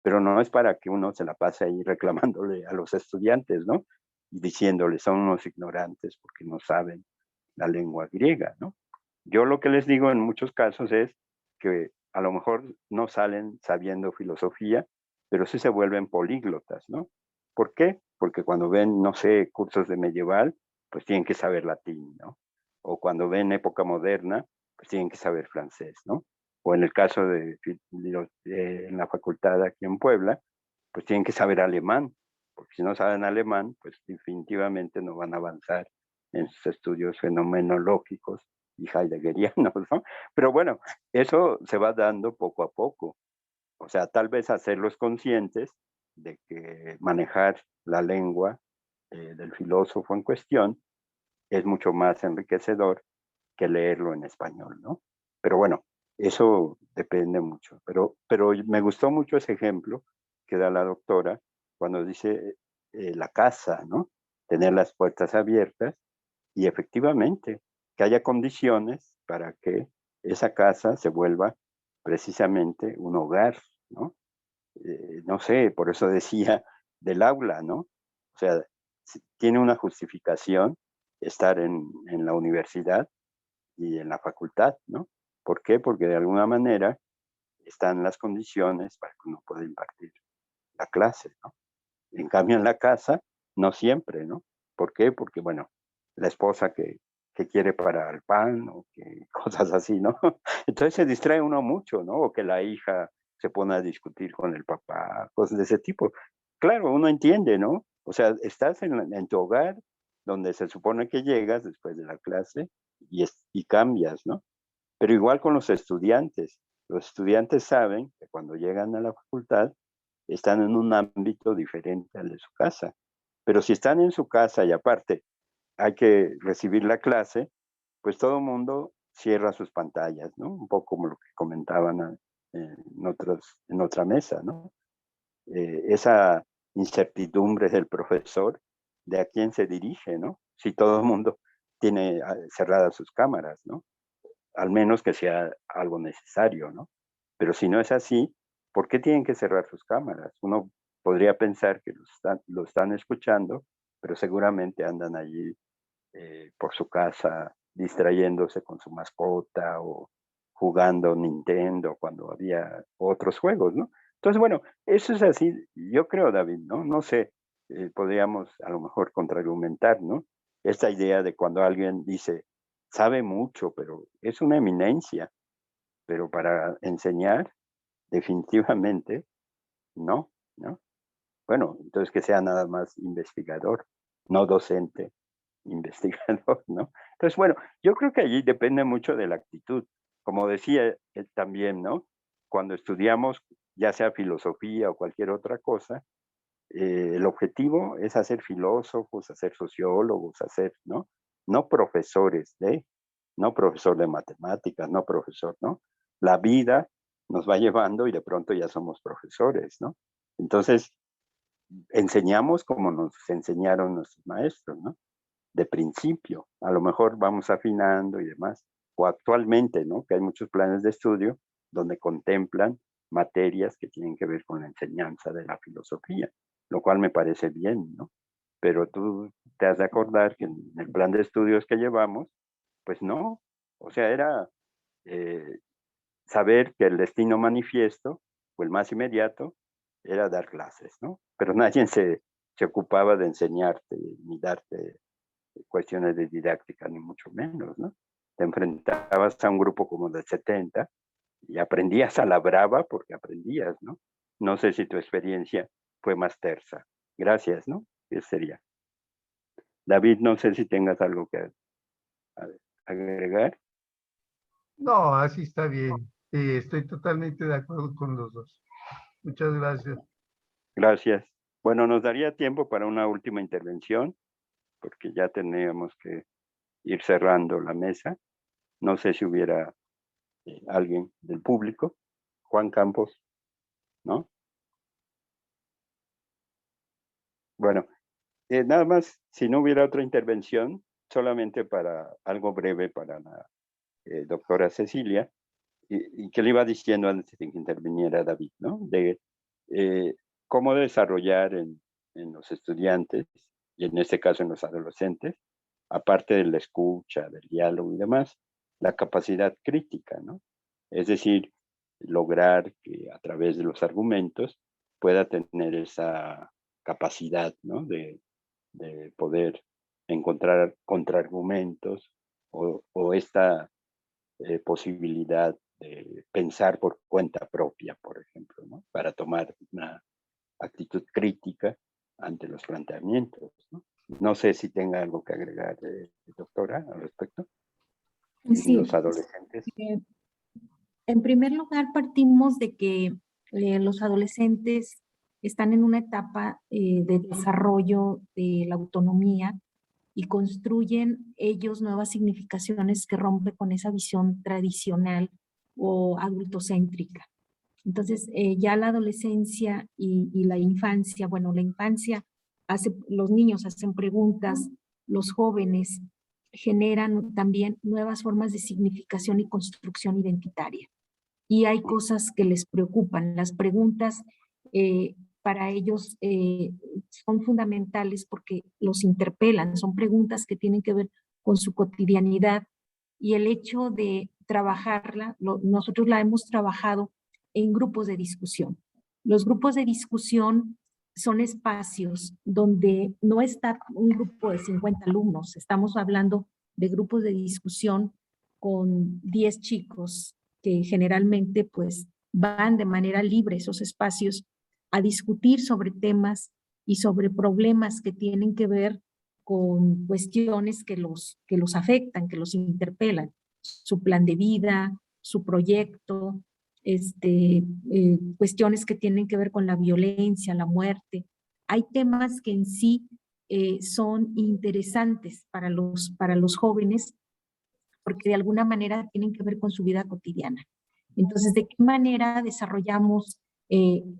pero no es para que uno se la pase ahí reclamándole a los estudiantes, ¿no? Y diciéndoles son unos ignorantes porque no saben la lengua griega, ¿no? Yo lo que les digo en muchos casos es que a lo mejor no salen sabiendo filosofía, pero sí se vuelven políglotas, ¿no? ¿Por qué? Porque cuando ven, no sé, cursos de medieval, pues tienen que saber latín, ¿no? O cuando ven época moderna, pues tienen que saber francés, ¿no? O en el caso en la facultad aquí en Puebla, pues tienen que saber alemán, porque si no saben alemán, pues definitivamente no van a avanzar en sus estudios fenomenológicos y heideggerianos, ¿no? Pero bueno, eso se va dando poco a poco. O sea, tal vez hacerlos conscientes de que manejar la lengua del filósofo en cuestión es mucho más enriquecedor que leerlo en español, ¿no? Pero bueno, eso depende mucho. Pero me gustó mucho ese ejemplo que da la doctora cuando dice la casa, ¿no? Tener las puertas abiertas y efectivamente que haya condiciones para que esa casa se vuelva precisamente un hogar, ¿no? No sé, por eso decía del aula, ¿no? O sea, tiene una justificación estar en la universidad y en la facultad, ¿no? ¿Por qué? Porque de alguna manera están las condiciones para que uno pueda impartir la clase, ¿no? En cambio, en la casa, no siempre, ¿no? ¿Por qué? Porque, bueno, la esposa que quiere para el pan o que cosas así, ¿no? Entonces se distrae uno mucho, ¿no? O que la hija se pone a discutir con el papá, cosas de ese tipo. Claro, uno entiende, ¿no? O sea, estás en tu hogar donde se supone que llegas después de la clase y cambias, ¿no? Pero igual con los estudiantes saben que cuando llegan a la facultad están en un ámbito diferente al de su casa. Pero si están en su casa y aparte hay que recibir la clase, pues todo el mundo cierra sus pantallas, ¿no? Un poco como lo que comentaban en otra mesa, ¿no? Esa incertidumbre del profesor de a quién se dirige, ¿no? Si todo el mundo tiene cerradas sus cámaras, ¿no? Al menos que sea algo necesario, ¿no? Pero si no es así, ¿por qué tienen que cerrar sus cámaras? Uno podría pensar que lo están escuchando, pero seguramente andan allí por su casa distrayéndose con su mascota o jugando Nintendo cuando había otros juegos, ¿no? Entonces, bueno, eso es así, yo creo, David, ¿no? No sé, podríamos a lo mejor contraargumentar, ¿no? Esta idea de cuando alguien dice, sabe mucho, pero es una eminencia, pero para enseñar, definitivamente, no, ¿no? Bueno, entonces que sea nada más investigador, no docente, investigador, ¿no? Entonces, bueno, yo creo que allí depende mucho de la actitud. Como decía también, ¿no? Cuando estudiamos, ya sea filosofía o cualquier otra cosa, el objetivo es hacer filósofos, hacer sociólogos, hacer, ¿no? No profesores no profesor de matemáticas, no profesor, ¿no? La vida nos va llevando y de pronto ya somos profesores, ¿no? Entonces, enseñamos como nos enseñaron nuestros maestros, ¿no? De principio. A lo mejor vamos afinando y demás. O actualmente, ¿no? Que hay muchos planes de estudio donde contemplan materias que tienen que ver con la enseñanza de la filosofía, lo cual me parece bien, ¿no? Pero tú te has de acordar que en el plan de estudios que llevamos, pues no. O sea, era eh, saber que el destino manifiesto, o el más inmediato, era dar clases, ¿no? Pero nadie se ocupaba de enseñarte ni darte cuestiones de didáctica, ni mucho menos, ¿no? Te enfrentabas a un grupo como de 70 y aprendías a la brava porque aprendías, ¿no? No sé si tu experiencia fue más tersa. Gracias, ¿no? Eso sería. David, no sé si tengas algo que agregar. No, así está bien. Estoy totalmente de acuerdo con los dos. Muchas gracias. Gracias. Bueno, nos daría tiempo para una última intervención, porque ya teníamos que ir cerrando la mesa. No sé si hubiera alguien del público. Juan Campos, ¿no? Bueno, nada más, si no hubiera otra intervención, solamente para algo breve para la doctora Cecilia, y que le iba diciendo antes de que interviniera David, ¿no? De cómo desarrollar en los estudiantes, y en este caso en los adolescentes, aparte de la escucha, del diálogo y demás, la capacidad crítica, ¿no? Es decir, lograr que a través de los argumentos pueda tener esa capacidad, ¿no? De poder encontrar contraargumentos o esta posibilidad de pensar por cuenta propia, por ejemplo, ¿no? Para tomar una actitud crítica ante los planteamientos, ¿no? No sé si tenga algo que agregar, doctora, al respecto. Sí, Los adolescentes. En primer lugar, partimos de que los adolescentes están en una etapa de desarrollo de la autonomía y construyen ellos nuevas significaciones que rompen con esa visión tradicional o adultocéntrica. Entonces, ya la adolescencia y la infancia, bueno, la infancia, los niños hacen preguntas, los jóvenes generan también nuevas formas de significación y construcción identitaria. Y hay cosas que les preocupan. Las preguntas para ellos son fundamentales porque los interpelan, son preguntas que tienen que ver con su cotidianidad y el hecho de trabajarla, nosotros la hemos trabajado en grupos de discusión. Los grupos de discusión son espacios donde no está un grupo de 50 alumnos, estamos hablando de grupos de discusión con 10 chicos que generalmente pues van de manera libre esos espacios a discutir sobre temas y sobre problemas que tienen que ver con cuestiones que los afectan, que los interpelan, su plan de vida, su proyecto, cuestiones que tienen que ver con la violencia, la muerte. Hay temas que en sí son interesantes para los jóvenes porque de alguna manera tienen que ver con su vida cotidiana. Entonces, ¿de qué manera desarrollamos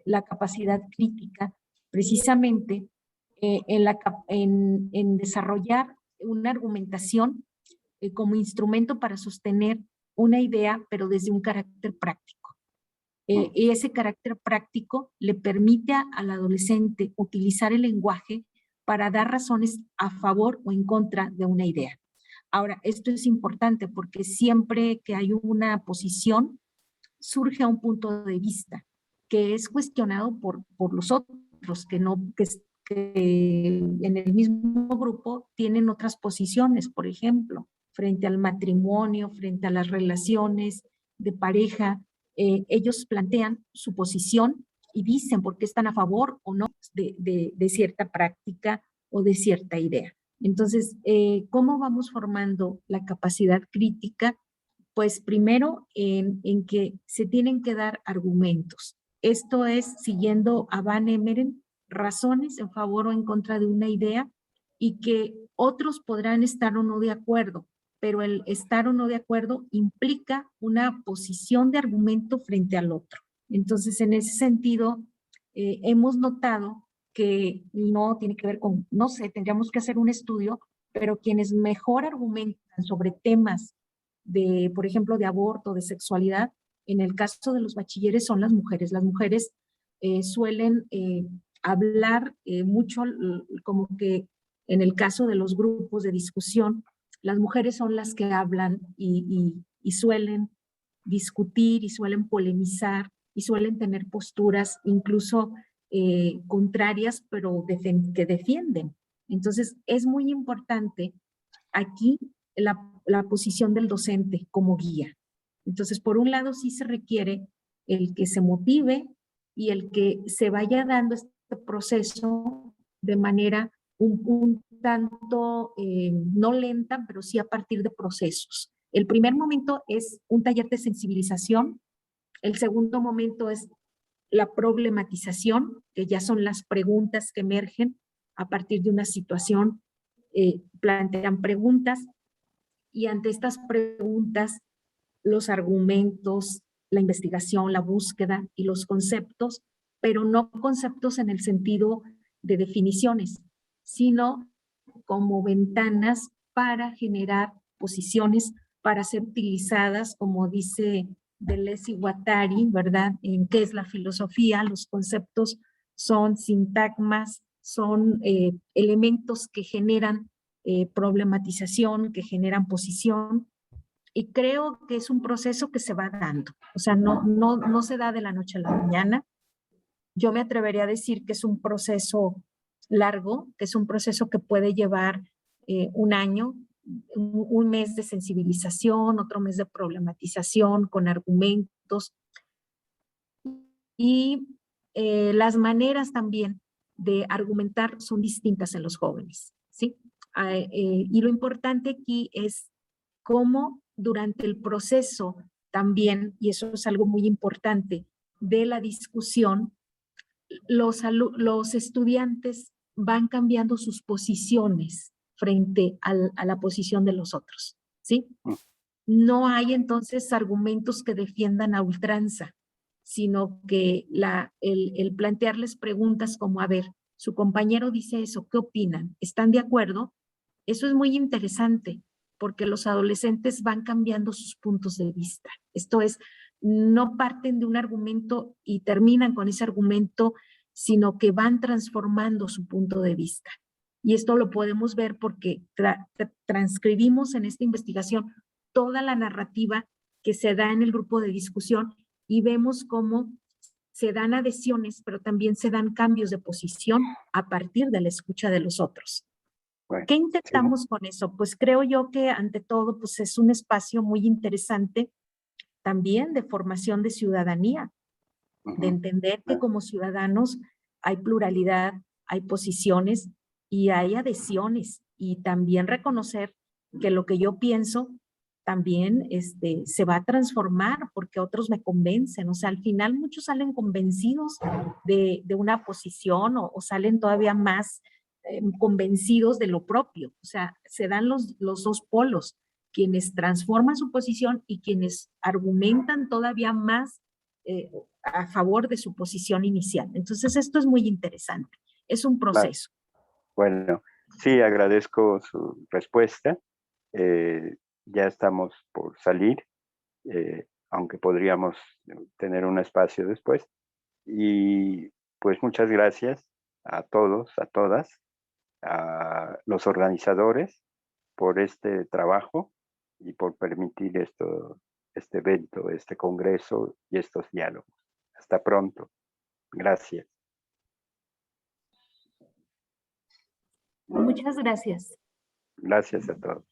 la capacidad crítica? Precisamente en desarrollar una argumentación como instrumento para sostener una idea, pero desde un carácter práctico. Y ese carácter práctico le permite al adolescente utilizar el lenguaje para dar razones a favor o en contra de una idea. Ahora, esto es importante porque siempre que hay una posición, surge un punto de vista que es cuestionado por los otros, que en el mismo grupo tienen otras posiciones, por ejemplo, frente al matrimonio, frente a las relaciones de pareja. Ellos plantean su posición y dicen por qué están a favor o no de cierta práctica o de cierta idea. Entonces, ¿cómo vamos formando la capacidad crítica? Pues primero en que se tienen que dar argumentos. Esto es, siguiendo a Van Emeren, razones en favor o en contra de una idea y que otros podrán estar o no de acuerdo, pero el estar o no de acuerdo implica una posición de argumento frente al otro. Entonces, en ese sentido, hemos notado que no tiene que ver con, no sé, tendríamos que hacer un estudio, pero quienes mejor argumentan sobre temas de, por ejemplo, de aborto, de sexualidad, en el caso de los bachilleres son las mujeres. Las mujeres suelen hablar mucho, como que en el caso de los grupos de discusión, las mujeres son las que hablan y suelen discutir y suelen polemizar y suelen tener posturas incluso contrarias, pero que defienden. Entonces, es muy importante aquí la posición del docente como guía. Entonces, por un lado, sí se requiere el que se motive y el que se vaya dando este proceso de manera un tanto no lenta, pero sí a partir de procesos. El primer momento es un taller de sensibilización, el segundo momento es la problematización, que ya son las preguntas que emergen a partir de una situación, plantean preguntas, y ante estas preguntas, los argumentos, la investigación, la búsqueda y los conceptos, pero no conceptos en el sentido de definiciones, sino como ventanas para generar posiciones, para ser utilizadas, como dice Deleuze y Guattari, ¿verdad? En qué es la filosofía. Los conceptos son sintagmas, son elementos que generan problematización, que generan posición, y creo que es un proceso que se va dando. O sea, no se da de la noche a la mañana. Yo me atrevería a decir que es un proceso largo, que es un proceso que puede llevar un año, un mes de sensibilización, otro mes de problematización con argumentos, y las maneras también de argumentar son distintas en los jóvenes, ¿sí? Y lo importante aquí es cómo durante el proceso también, y eso es algo muy importante, de la discusión, los estudiantes van cambiando sus posiciones frente a la posición de los otros, ¿sí? No hay entonces argumentos que defiendan a ultranza, sino que el plantearles preguntas como, a ver, su compañero dice eso, ¿qué opinan? ¿Están de acuerdo? Eso es muy interesante, porque los adolescentes van cambiando sus puntos de vista. Esto es, no parten de un argumento y terminan con ese argumento, sino que van transformando su punto de vista. Y esto lo podemos ver porque transcribimos en esta investigación toda la narrativa que se da en el grupo de discusión y vemos cómo se dan adhesiones, pero también se dan cambios de posición a partir de la escucha de los otros. Bueno, ¿Qué intentamos con eso? Pues creo yo que ante todo pues es un espacio muy interesante también de formación de ciudadanía, de entender que como ciudadanos hay pluralidad, hay posiciones y hay adhesiones, y también reconocer que lo que yo pienso también se va a transformar porque otros me convencen. O sea, al final muchos salen convencidos de una posición o salen todavía más convencidos de lo propio. O sea, se dan los dos polos, quienes transforman su posición y quienes argumentan todavía más a favor de su posición inicial. Entonces, esto es muy interesante. Es un proceso. Bueno, sí, agradezco su respuesta. Ya estamos por salir, aunque podríamos tener un espacio después. Y pues muchas gracias a todos, a todas, a los organizadores por este trabajo y por permitir este evento, este congreso y estos diálogos. Hasta pronto. Gracias. Muchas gracias. Gracias a todos.